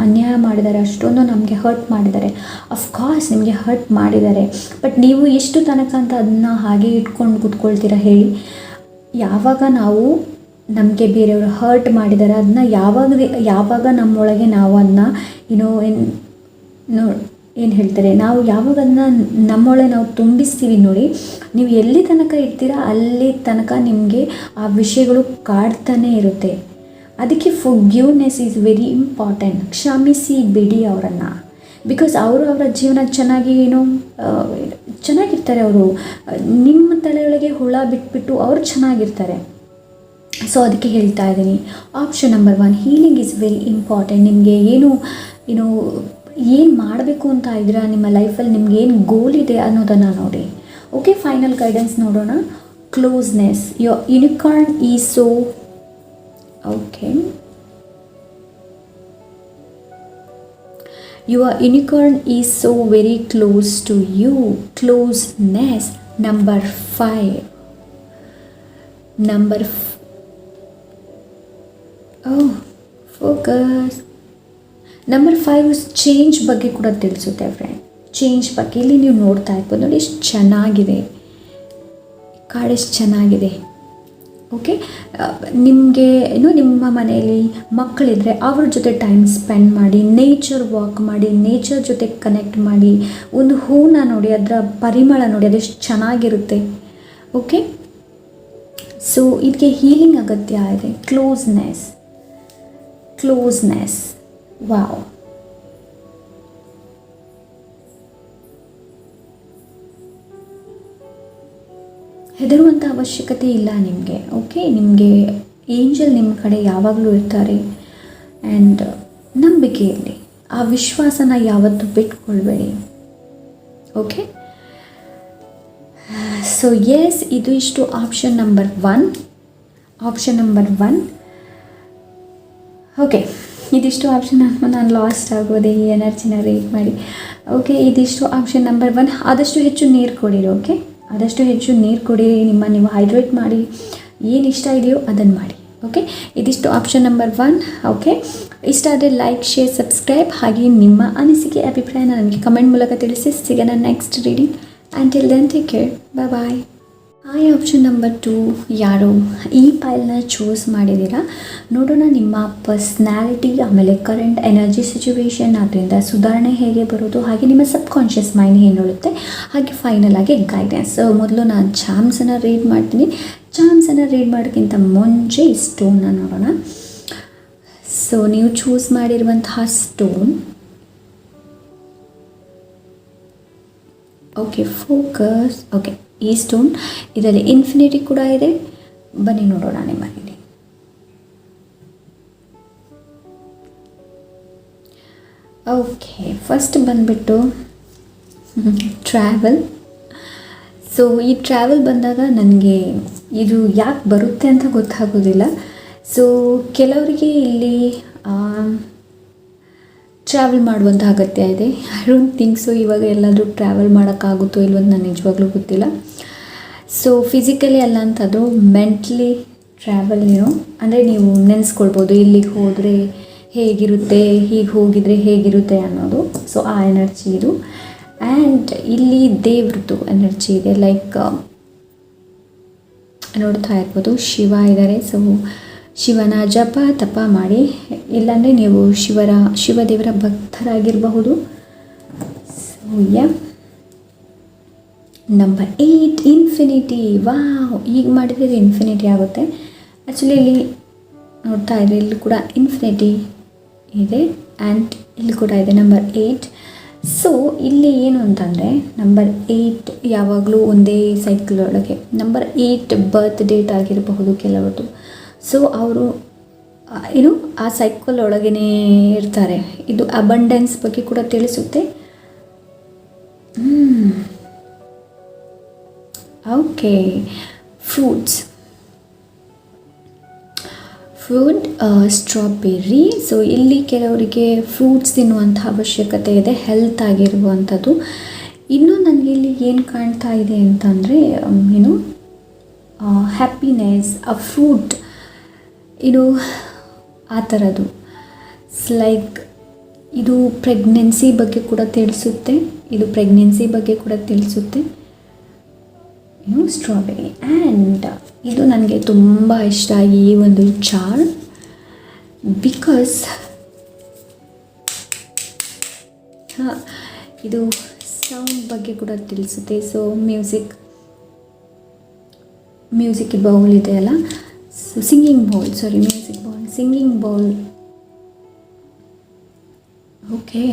ಅನ್ಯಾಯ ಮಾಡಿದ್ದಾರೆ, ಅಷ್ಟೊಂದು ನಮಗೆ ಹರ್ಟ್ ಮಾಡಿದ್ದಾರೆ. ಅಫ್ಕೋರ್ಸ್ ನಿಮಗೆ ಹರ್ಟ್ ಮಾಡಿದ್ದಾರೆ, ಬಟ್ ನೀವು ಎಷ್ಟು ತನಕ ಅಂತ ಅದನ್ನು ಹಾಗೆ ಇಟ್ಕೊಂಡು ಕೂತ್ಕೊಳ್ತೀರಾ ಹೇಳಿ. ಯಾವಾಗ ನಾವು ನಮಗೆ ಬೇರೆಯವರು ಹರ್ಟ್ ಮಾಡಿದ್ದಾರೆ ಅದನ್ನ ಯಾವಾಗ ನಮ್ಮೊಳಗೆ ನಾವು ಅದನ್ನ ಏನು ಹೇಳ್ತಾರೆ, ನಾವು ಯಾವಾಗ ಅದನ್ನ ನಮ್ಮೊಳಗೆ ನಾವು ತುಂಬಿಸ್ತೀವಿ ನೋಡಿ, ನೀವು ಎಲ್ಲಿ ತನಕ ಇರ್ತೀರಾ ಅಲ್ಲಿ ತನಕ ನಿಮಗೆ ಆ ವಿಷಯಗಳು ಕಾಡ್ತಾನೆ ಇರುತ್ತೆ. ಅದಕ್ಕೆ ಫಾರ್ಗಿವ್ನೆಸ್ ಈಸ್ ವೆರಿ ಇಂಪಾರ್ಟೆಂಟ್. ಕ್ಷಮಿಸಿ ಬಿಡಿ ಅವರನ್ನು. ಬಿಕಾಸ್ ಅವರ ಜೀವನ ಚೆನ್ನಾಗಿರ್ತಾರೆ. ಅವರು ನಿಮ್ಮ ತಲೆಯೊಳಗೆ ಹುಳ ಬಿಟ್ಬಿಟ್ಟು ಅವರು ಚೆನ್ನಾಗಿರ್ತಾರೆ. ಸೊ ಅದಕ್ಕೆ ಹೇಳ್ತಾ ಇದ್ದೀನಿ. Option number 1, healing is very important. ನಿಮಗೆ ಏನು ಮಾಡಬೇಕು ಅಂತ ಇದ್ದೀರಾ, ನಿಮ್ಮ ಲೈಫಲ್ಲಿ ನಿಮ್ಗೆ ಏನು ಗೋಲ್ ಇದೆ ಅನ್ನೋದನ್ನು ನೋಡಿ. ಓಕೆ, ಫೈನಲ್ ಗೈಡೆನ್ಸ್ ನೋಡೋಣ. Closeness, your unicorn is so okay, your unicorn is so very close to you. Closeness. Number 5. Focus. Number 5 is change ಬಗ್ಗೆ ಕೂಡ ತಿಳಿಸುತ್ತೆ ಫ್ರೆಂಡ್. ಚೇಂಜ್ ಬಗ್ಗೆ ಇಲ್ಲಿ ನೀವು ನೋಡ್ತಾ ಇರ್ಬೋದು ನೋಡಿ, ಎಷ್ಟು ಚೆನ್ನಾಗಿದೆ ಕಾರ್ಡ್, ಎಷ್ಟು ಚೆನ್ನಾಗಿದೆ. ಓಕೆ, ನಿಮಗೆ ನಿಮ್ಮ ಮನೆಯಲ್ಲಿ ಮಕ್ಕಳಿದ್ರೆ ಅವ್ರ ಜೊತೆ ಟೈಮ್ ಸ್ಪೆಂಡ್ ಮಾಡಿ, ನೇಚರ್ ವಾಕ್ ಮಾಡಿ, ನೇಚರ್ ಜೊತೆ ಕನೆಕ್ಟ್ ಮಾಡಿ, ಒಂದು ಹೂನ ನೋಡಿ, ಅದರ ಪರಿಮಳ ನೋಡಿ, ಅದೆಷ್ಟು ಚೆನ್ನಾಗಿರುತ್ತೆ. ಓಕೆ, ಸೊ ಇದಕ್ಕೆ ಹೀಲಿಂಗ್ ಅಗತ್ಯ ಇದೆ. Closeness, wow. ಹೆದರುವಂಥ ಅವಶ್ಯಕತೆ ಇಲ್ಲ ನಿಮಗೆ. ಓಕೆ, ನಿಮಗೆ ಏಂಜಲ್ ನಿಮ್ಮ ಕಡೆ ಯಾವಾಗಲೂ ಇರ್ತಾರೆ. ಆ್ಯಂಡ್ ನಂಬಿಕೆ ಇರಲಿ, ಆ ವಿಶ್ವಾಸನ ಯಾವತ್ತೂ ಬಿಟ್ಕೊಳ್ಬೇಡಿ. ಓಕೆ, ಸೊ ಎಸ್, ಇದು ಇಷ್ಟು ಆಪ್ಷನ್ ನಂಬರ್ 1. ಓಕೆ, ಇದಿಷ್ಟು ಆಪ್ಷನ್ ನಾನು ಲಾಸ್ಟ್ ಆಗೋದೆ ಈ ಎನರ್ಜಿನ ರೇಟ್ ಮಾಡಿ. ಓಕೆ, ಇದಿಷ್ಟು ಆಪ್ಷನ್ ನಂಬರ್ 1. ಆದಷ್ಟು ಹೆಚ್ಚು ನೀರು ಕೊಡಿರಿ. ಓಕೆ, ಆದಷ್ಟು ಹೆಚ್ಚು ನೀರು ಕುಡಿರಿ, ನೀವು ಹೈಡ್ರೇಟ್ ಮಾಡಿ, ಏನು ಇಷ್ಟ ಇದೆಯೋ ಅದನ್ನು ಮಾಡಿ. ಓಕೆ, ಇದಿಷ್ಟು ಆಪ್ಷನ್ ನಂಬರ್ 1. ಓಕೆ, ಇಷ್ಟ ಆದರೆ ಲೈಕ್, ಶೇರ್, ಸಬ್ಸ್ಕ್ರೈಬ್, ಹಾಗೆ ನಿಮ್ಮ ಅನಿಸಿಕೆ ಅಭಿಪ್ರಾಯನ ನನಗೆ ಕಮೆಂಟ್ ಮೂಲಕ ತಿಳಿಸಿ. ಸಿಗೋಣ next reading. Until then, take care. Bye bye. Option number 2 ಯಾರು ಈ ಪೈಲ್ನ ಚೂಸ್ ಮಾಡಿದ್ದೀರಾ ನೋಡೋಣ. ನಿಮ್ಮ ಪರ್ಸ್ನಾಲಿಟಿ, ಆಮೇಲೆ ಕರೆಂಟ್ ಎನರ್ಜಿ ಸಿಚುವೇಶನ್, ಅದರಿಂದ ಸುಧಾರಣೆ ಹೇಗೆ ಬರೋದು, ಹಾಗೆ ನಿಮ್ಮ ಸಬ್ ಕಾನ್ಷಿಯಸ್ ಮೈಂಡ್ ಏನು ಹೇಳುತ್ತೆ, ಹಾಗೆ ಫೈನಲ್ ಆಗಿ ಗೈಡೆನ್ಸ್. ಮೊದಲು ನಾನು ಚಾಮ್ಸನ್ನು ರೀಡ್ ಮಾಡ್ತೀನಿ. ಚಾಮ್ಸನ್ನು ರೀಡ್ ಮಾಡೋಕ್ಕಿಂತ ಮುಂಚೆ ಈ ಸ್ಟೋನ್ನ ನೋಡೋಣ. ಸೊ ನೀವು ಚೂಸ್ ಮಾಡಿರುವಂತಹ ಸ್ಟೋನ್, ಓಕೆ ಫೋಕಸ್, ಓಕೆ ಈ ಸ್ಟೋನ್, ಇದರಲ್ಲಿ ಇನ್ಫಿನಿಟಿ ಕೂಡ ಇದೆ. ಬನ್ನಿ ನೋಡೋಣ ನಿಮ್ಮ ರೀಡಿಂಗ್. ಓಕೆ ಫಸ್ಟ್ ಬಂದುಬಿಟ್ಟು ಟ್ರಾವೆಲ್. ಸೊ ಈ ಟ್ರಾವೆಲ್ ಬಂದಾಗ ನನಗೆ ಇದು ಯಾಕೆ ಬರುತ್ತೆ ಅಂತ ಗೊತ್ತಾಗೋದಿಲ್ಲ. ಸೊ ಕೆಲವರಿಗೆ ಇಲ್ಲಿ ಟ್ರಾವೆಲ್ ಮಾಡುವಂಥ ಅಗತ್ಯ ಇದೆ. ಐ ಡೋಂಟ್ ಥಿಂಕ್ ಸೊ ಇವಾಗ ಎಲ್ಲಾದರೂ ಟ್ರಾವೆಲ್ ಮಾಡೋಕ್ಕಾಗುತ್ತೋ ಇಲ್ವೋ ಅಂತ ನನಗೆ ನಿಜವಾಗ್ಲೂ ಗೊತ್ತಿಲ್ಲ. ಸೊ ಫಿಸಿಕಲಿ ಅಲ್ಲ ಅಂತಂದರೂ ಮೆಂಟ್ಲಿ ಟ್ರಾವೆಲ್ ಅಂದರೆ ನೀವು ನೆನೆಸ್ಕೊಳ್ಬೋದು, ಇಲ್ಲಿಗೆ ಹೋದರೆ ಹೇಗಿರುತ್ತೆ, ಹೀಗೆ ಹೋಗಿದರೆ ಹೇಗಿರುತ್ತೆ ಅನ್ನೋದು. ಸೊ ಆ ಎನರ್ಜಿ ಇದು. ಆ್ಯಂಡ್ ಇಲ್ಲಿ ದೇವ್ರದ್ದು ಎನರ್ಜಿ ಇದೆ. ಲೈಕ್ ನೋಡ್ತಾ ಇರ್ಬೋದು ಶಿವ ಇದ್ದಾರೆ. ಸೊ ಶಿವನ ಜಪ ತಪ ಮಾಡಿ, ಇಲ್ಲಾಂದರೆ ನೀವು ಶಿವದೇವರ ಭಕ್ತರಾಗಿರಬಹುದು. So number 8 infinity. ವಾವ್, ಈಗ ಮಾಡಿದರೆ ಇನ್ಫಿನಿಟಿ ಆಗುತ್ತೆ. ಆ್ಯಕ್ಚುಲಿ ಇಲ್ಲಿ ನೋಡ್ತಾ ಇದ್ರೆ ಇಲ್ಲಿ ಕೂಡ ಇನ್ಫಿನಿಟಿ ಇದೆ ಆ್ಯಂಡ್ ಇಲ್ಲಿ ಕೂಡ ಇದೆ ನಂಬರ್ 8. ಸೊ ಇಲ್ಲಿ ಏನು ಅಂತಂದರೆ ನಂಬರ್ 8 ಯಾವಾಗಲೂ ಒಂದೇ ಸೈಕಲ್ ಒಳಗೆ. ನಂಬರ್ 8 ಬರ್ತ್ ಡೇಟ್ ಆಗಿರಬಹುದು ಕೆಲವರದು. ಸೊ ಅವರು ಆ ಸೈಕಲ್ ಒಳಗೇ ಇರ್ತಾರೆ. ಇದು ಅಬಂಡೆನ್ಸ್ ಬಗ್ಗೆ ಕೂಡ ತಿಳಿಸುತ್ತೆ. Okay fruit strawberry. ಸೊ ಇಲ್ಲಿ ಕೆಲವರಿಗೆ ಫ್ರೂಟ್ಸ್ ತಿನ್ನುವಂಥ ಅವಶ್ಯಕತೆ ಇದೆ, ಹೆಲ್ತ್ ಆಗಿರುವಂಥದ್ದು. ಇನ್ನೂ ನನಗೆ ಇಲ್ಲಿ ಏನು ಕಾಣ್ತಾ ಇದೆ ಅಂತಂದರೆ ಹ್ಯಾಪಿನೆಸ್, ಆ ಫ್ರೂಟ್ ಆ ಥರದ್ದು. ಲೈಕ್ ಇದು ಪ್ರೆಗ್ನೆನ್ಸಿ ಬಗ್ಗೆ ಕೂಡ ತಿಳಿಸುತ್ತೆ. ಸ್ಟ್ರಾಬೆರಿ. ಆ್ಯಂಡ್ ಇದು ನನಗೆ ತುಂಬ ಇಷ್ಟ ಈ ಒಂದು ಚಾರ್ಟ್, ಬಿಕಾಸ್ ಇದು ಸೌಂಡ್ ಬಗ್ಗೆ ಕೂಡ ತಿಳಿಸುತ್ತೆ. ಸೊ ಮ್ಯೂಸಿಕ್ ಬೌಲ್ ಇದೆಯಲ್ಲ, so singing bowl. Okay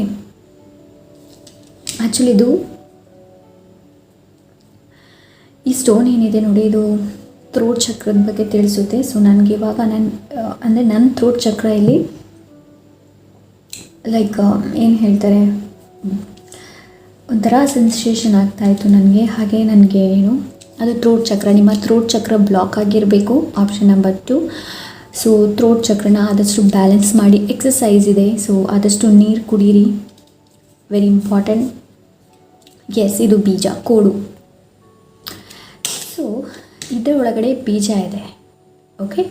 actually ಇದು ಈ ಸ್ಟೋನ್ ಏನಿದೆ ನೋಡಿ, ಇದು ಥ್ರೋಟ್ ಚಕ್ರದ ಬಗ್ಗೆ ತಿಳಿಸುತ್ತೆ. ಸೊ ನನಗೆ ಇವಾಗ ನನ್ನ ಥ್ರೋಟ್ ಚಕ್ರ ಇಲ್ಲಿ ಲೈಕ್ ಏನು ಹೇಳ್ತಾರೆ, ಒಂಥರ ಸೆನ್ಸೇಷನ್ ಆಗ್ತಾಯಿತ್ತು ನನಗೆ. ಹಾಗೆ ನನಗೆ ಅದು ಥ್ರೋಟ್ ಚಕ್ರ. ನಿಮ್ಮ ಥ್ರೋಟ್ ಚಕ್ರ ಬ್ಲಾಕ್ ಆಗಿರಬೇಕು, ಆಪ್ಷನ್ ನಂಬರ್ 2. ಸೊ ಥ್ರೋಟ್ ಚಕ್ರನ ಆದಷ್ಟು ಬ್ಯಾಲೆನ್ಸ್ ಮಾಡಿ. ಎಕ್ಸಸೈಸ್ ಇದೆ, ಸೊ ಆದಷ್ಟು ನೀರು ಕುಡೀರಿ, ವೆರಿ ಇಂಪಾರ್ಟೆಂಟ್. ಎಸ್, ಇದು ಬೀಜ ಕೋಡು. ಸೊ ಇದರ ಒಳಗಡೆ ಬೀಜ ಇದೆ. ಓಕೆ,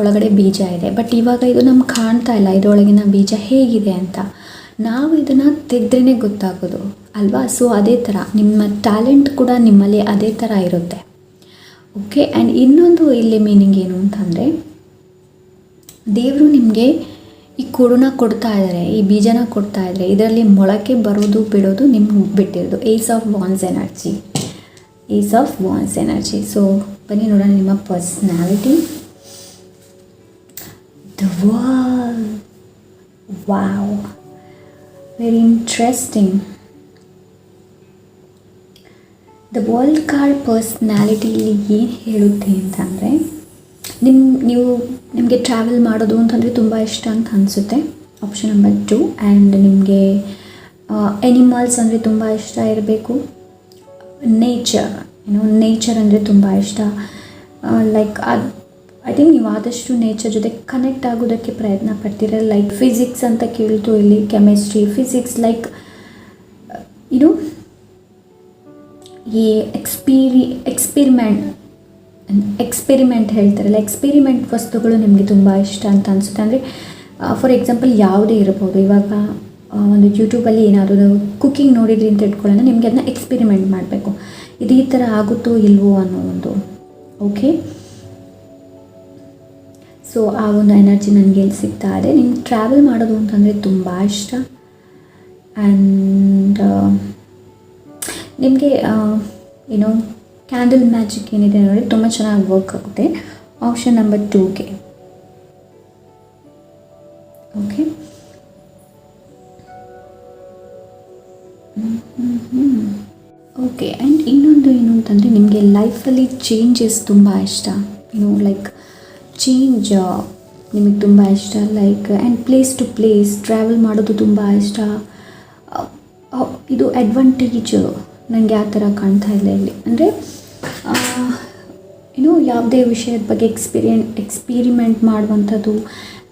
ಒಳಗಡೆ ಬೀಜ ಇದೆ. ಬಟ್ ಇವಾಗ ಇದು ನಮ್ಗೆ ಕಾಣ್ತಾ ಇಲ್ಲ ಇದರೊಳಗಿನ ಬೀಜ ಹೇಗಿದೆ ಅಂತ. ನಾವು ಇದನ್ನು ತೆಗೆದ್ರೇ ಗೊತ್ತಾಗೋದು ಅಲ್ವಾ. ಸೊ ಅದೇ ಥರ ನಿಮ್ಮ ಟ್ಯಾಲೆಂಟ್ ಕೂಡ ನಿಮ್ಮಲ್ಲಿ ಅದೇ ಥರ ಇರುತ್ತೆ. ಓಕೆ, ಆ್ಯಂಡ್ ಇನ್ನೊಂದು ಇಲ್ಲಿ ಮೀನಿಂಗ್ ಏನು ಅಂತಂದರೆ, ದೇವರು ನಿಮಗೆ ಈ ಕೊಡುನ ಕೊಡ್ತಾ ಇದ್ದಾರೆ, ಈ ಬೀಜನ ಕೊಡ್ತಾ ಇದ್ದಾರೆ. ಇದರಲ್ಲಿ ಮೊಳಕೆ ಬರೋದು ಬಿಡೋದು ನಿಮ್ಗೆ ಬಿಟ್ಟಿರೋದು. Ace of wands energy. So ಬನ್ನಿ ನೋಡೋಣ ನಿಮ್ಮ personality. The world. Wow, very interesting. The world card ಪರ್ಸ್ನಾಲಿಟಿಲಿ ಏನು ಹೇಳುತ್ತೆ ಅಂತಂದರೆ, ನಿಮಗೆ ಟ್ರಾವೆಲ್ ಮಾಡೋದು ಅಂತಂದರೆ ತುಂಬ ಇಷ್ಟ ಅಂತ ಅನಿಸುತ್ತೆ, ಆಪ್ಷನ್ ನಂಬರ್ 2. ಆ್ಯಂಡ್ ನಿಮಗೆ ಎನಿಮಲ್ಸ್ ಅಂದರೆ ತುಂಬ ಇಷ್ಟ ಇರಬೇಕು. ನೇಚರ್ ಅಂದರೆ ತುಂಬ ಇಷ್ಟ. ಲೈಕ್ ಐ ಥಿಂಕ್ ನೀವು ಆದಷ್ಟು ನೇಚರ್ ಜೊತೆ ಕನೆಕ್ಟ್ ಆಗೋದಕ್ಕೆ ಪ್ರಯತ್ನ ಪಡ್ತೀರ. ಲೈಕ್ ಫಿಸಿಕ್ಸ್ ಅಂತ ಕೇಳ್ತು ಇಲ್ಲಿ, ಕೆಮಿಸ್ಟ್ರಿ, ಫಿಸಿಕ್ಸ್, ಲೈಕ್ ಈ ಎಕ್ಸ್ಪೆರಿಮೆಂಟ್ ಹೇಳ್ತಾರಲ್ಲ, ಎಕ್ಸ್ಪೆರಿಮೆಂಟ್ ವಸ್ತುಗಳು ನಿಮಗೆ ತುಂಬ ಇಷ್ಟ ಅಂತ ಅನಿಸುತ್ತೆ. ಅಂದರೆ ಫಾರ್ ಎಕ್ಸಾಂಪಲ್ ಯಾವುದೇ ಇರ್ಬೋದು. ಇವಾಗ ಒಂದು ಯೂಟ್ಯೂಬಲ್ಲಿ ಏನಾದರೂ ಕುಕ್ಕಿಂಗ್ ನೋಡಿದ್ರಿ ಅಂತ ಇಟ್ಕೊಳ್ಳೋಣ, ನಿಮಗೆ ಅದನ್ನ ಎಕ್ಸ್ಪೆರಿಮೆಂಟ್ ಮಾಡಬೇಕು, ಇದು ಈ ಥರ ಆಗುತ್ತೋ ಇಲ್ವೋ ಅನ್ನೋ ಒಂದು. ಓಕೆ, ಸೊ ಆ ಒಂದು ಎನರ್ಜಿ ನನಗೆ ಎಲ್ಲಿ ಸಿಗ್ತಾ ಇದೆ. ನಿಮ್ಗೆ ಟ್ರಾವೆಲ್ ಮಾಡೋದು ಅಂತಂದರೆ ತುಂಬ ಇಷ್ಟ. ಆ್ಯಂಡ್ ನಿಮಗೆ ಏನೋ ಕ್ಯಾಂಡಲ್ ಮ್ಯಾಜಿಕ್ ಏನಿದೆ ನೋಡಿ, ತುಂಬ ಚೆನ್ನಾಗಿ ವರ್ಕ್ ಆಗುತ್ತೆ. ಆಪ್ಷನ್ ನಂಬರ್ 2ಗೆ. Okay, okay. ಆ್ಯಂಡ್ ಇನ್ನೊಂದು ಏನು ಅಂತಂದರೆ, ನಿಮಗೆ ಲೈಫಲ್ಲಿ ಚೇಂಜಸ್ ತುಂಬ ಇಷ್ಟ. ಲೈಕ್ ಚೇಂಜ್ ನಿಮಗೆ ತುಂಬ ಇಷ್ಟ. Like and place to place travel ಮಾಡೋದು ತುಂಬ ಇಷ್ಟ. ಇದು ಅಡ್ವಾಂಟೇಜ್ ನನಗೆ ಆ ಥರ ಕಾಣ್ತಾ ಇಲ್ಲ ಇಲ್ಲಿ. ಅಂದರೆ ಯಾವುದೇ ವಿಷಯದ ಬಗ್ಗೆ ಎಕ್ಸ್ಪೀರಿಮೆಂಟ್ ಮಾಡುವಂಥದ್ದು,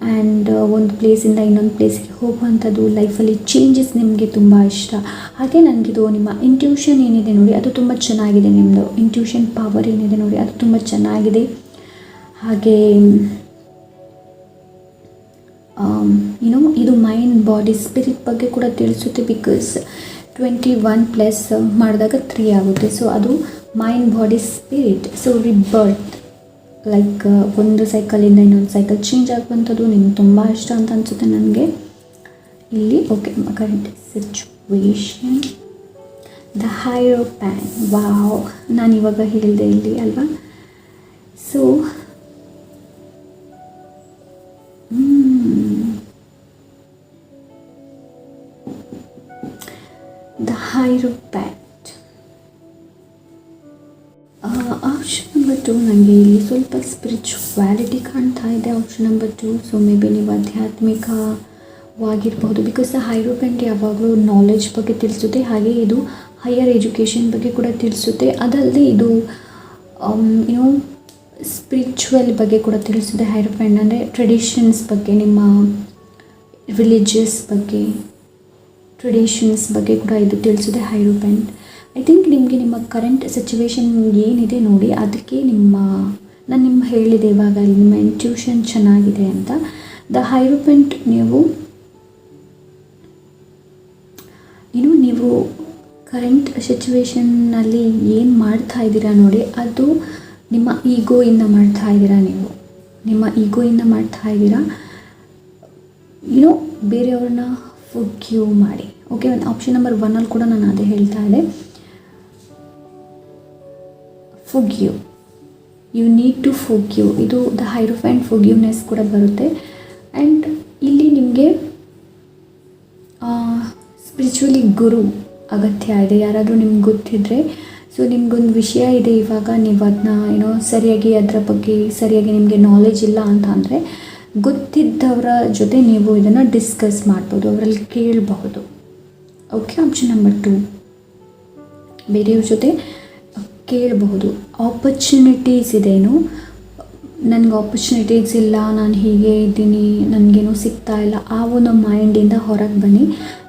ಆ್ಯಂಡ್ ಒಂದು ಪ್ಲೇಸಿಂದ ಇನ್ನೊಂದು ಪ್ಲೇಸ್ಗೆ ಹೋಗುವಂಥದ್ದು, ಲೈಫಲ್ಲಿ ಚೇಂಜಸ್ ನಿಮಗೆ ತುಂಬ ಇಷ್ಟ. ಹಾಗೆ ನನಗಿದು ನಿಮ್ಮ ಇಂಟ್ಯೂಷನ್ ಏನಿದೆ ನೋಡಿ, ಅದು ತುಂಬ ಚೆನ್ನಾಗಿದೆ. ನಿಮ್ಮದು ಇಂಟ್ಯೂಷನ್ ಪವರ್ ಏನಿದೆ ನೋಡಿ, ಅದು ತುಂಬ ಚೆನ್ನಾಗಿದೆ. ಹಾಗೆ ಇದು ಮೈಂಡ್, ಬಾಡಿ, ಸ್ಪಿರಿಟ್ ಬಗ್ಗೆ ಕೂಡ ತಿಳಿಸುತ್ತೆ. ಬಿಕಾಸ್ 21+ ಮಾಡಿದಾಗ 3 ಆಗುತ್ತೆ. ಸೊ ಅದು mind, body, spirit. So rebirth, like ಒಂದು ಸೈಕಲಿಂದ ಇನ್ನೊಂದು ಸೈಕಲ್ ಚೇಂಜ್ ಆಗುವಂಥದ್ದು ನಿಮ್ಗೆ ತುಂಬ ಇಷ್ಟ ಅಂತ ಅನಿಸುತ್ತೆ ನನಗೆ ಇಲ್ಲಿ. Okay, current situation, the hierophant. Wow, ನಾನು ಇವಾಗ ಹೇಳಿದೆ ಇಲ್ಲಿ ಅಲ್ವಾ. So the hierophant. Option number 2 ನನಗೆ ಇಲ್ಲಿ ಸ್ವಲ್ಪ ಸ್ಪಿರಿಚುವಾಲಿಟಿ ಕಾಣ್ತಾ ಇದೆ. Option number 2. So maybe ನೀವು ಆಧ್ಯಾತ್ಮಿಕವಾಗಿರ್ಬೋದು. ಬಿಕಾಸ್ ಹೈರೋಪ್ಯಾನ್ ಯಾವಾಗಲೂ ನಾಲೆಡ್ಜ್ ಬಗ್ಗೆ ತಿಳಿಸುತ್ತೆ. ಹಾಗೆ ಇದು ಹೈಯರ್ ಎಜುಕೇಷನ್ ಬಗ್ಗೆ ಕೂಡ ತಿಳಿಸುತ್ತೆ. ಅದಲ್ಲದೆ ಇದು ಸ್ಪಿರಿಚುವಲ್ ಬಗ್ಗೆ ಕೂಡ ತಿಳಿಸುತ್ತೆ. ಹೈರೋಪ್ಯಾನ್ ಅಂದರೆ ಟ್ರೆಡಿಷನ್ಸ್ ಬಗ್ಗೆ, ನಿಮ್ಮ ರಿಲಿಜಿಯಸ್ ಬಗ್ಗೆ, ಟ್ರೆಡಿಷನ್ಸ್ ಬಗ್ಗೆ ಕೂಡ ಇದು ತಿಳಿಸುತ್ತೆ ಹೈರೋಪ್ಯಾನ್. ಐ ಥಿಂಕ್ ನಿಮಗೆ ನಿಮ್ಮ ಕರೆಂಟ್ ಸಿಚುವೇಶನ್ ಏನಿದೆ ನೋಡಿ, ಅದಕ್ಕೆ ನಾನು ಹೇಳಿದೆ ಇವಾಗ, ನಿಮ್ಮ ಇಂಟ್ಯೂಷನ್ ಚೆನ್ನಾಗಿದೆ ಅಂತ. ದ ಹೈರೋಪ್ಯಾಂಟ್ ನೀವು ಕರೆಂಟ್ ಸಿಚುವೇಶನ್ನಲ್ಲಿ ಏನು ಮಾಡ್ತಾ ಇದ್ದೀರಾ ನೋಡಿ, ಅದು ನಿಮ್ಮ ಈಗೋಯಿಂದ ಮಾಡ್ತಾ ಇದ್ದೀರಾ. ನೀವು ನಿಮ್ಮ ಈಗೋಯಿಂದ ಮಾಡ್ತಾ ಇದ್ದೀರಾ. ಬೇರೆಯವ್ರನ್ನ ಫರ್ಗಿವ್ ಮಾಡಿ. ಓಕೆ, ಒಂದು ಆಪ್ಷನ್ ನಂಬರ್ 1 ಕೂಡ ನಾನು ಅದೇ ಹೇಳ್ತಾ ಇದ್ದೆ. Forgive, you need to forgive. ಇದು ದ ಹೈರೋಪ್ಯಾನ್ ಫರ್ಗಿವ್ನೆಸ್ ಕೂಡ ಬರುತ್ತೆ. ಆ್ಯಂಡ್ ಇಲ್ಲಿ ನಿಮಗೆ ಸ್ಪಿರಿಚುವಲಿ ಗುರು ಅಗತ್ಯ ಇದೆ. ಯಾರಾದರೂ ನಿಮ್ಗೆ ಗೊತ್ತಿದ್ದರೆ, ಸೊ ನಿಮಗೊಂದು ವಿಷಯ ಇದೆ ಇವಾಗ, ನೀವು ಅದನ್ನ ಸರಿಯಾಗಿ ಅದರ ಬಗ್ಗೆ ಸರಿಯಾಗಿ ನಿಮಗೆ ನಾಲೆಜ್ ಇಲ್ಲ ಅಂತ ಅಂದರೆ, ಗೊತ್ತಿದ್ದವರ ಜೊತೆ ನೀವು ಇದನ್ನು ಡಿಸ್ಕಸ್ ಮಾಡ್ಬೋದು, ಅವರಲ್ಲಿ ಕೇಳಬಹುದು. ಓಕೆ, ಆಪ್ಷನ್ ನಂಬರ್ 2, ಬೇರೆಯವ್ರ ಜೊತೆ ಕೇಳಬಹುದು. ಆಪರ್ಚುನಿಟೀಸ್ ಇದೆಯೇನು, ನನಗೆ ಆಪರ್ಚುನಿಟೀಸ್ ಇಲ್ಲ, ನಾನು ಹೀಗೆ ಇದ್ದೀನಿ, ನನಗೇನೂ ಸಿಗ್ತಾ ಇಲ್ಲ, ಆ ಒಂದು ಮೈಂಡಿಂದ ಹೊರಗೆ ಬನ್ನಿ.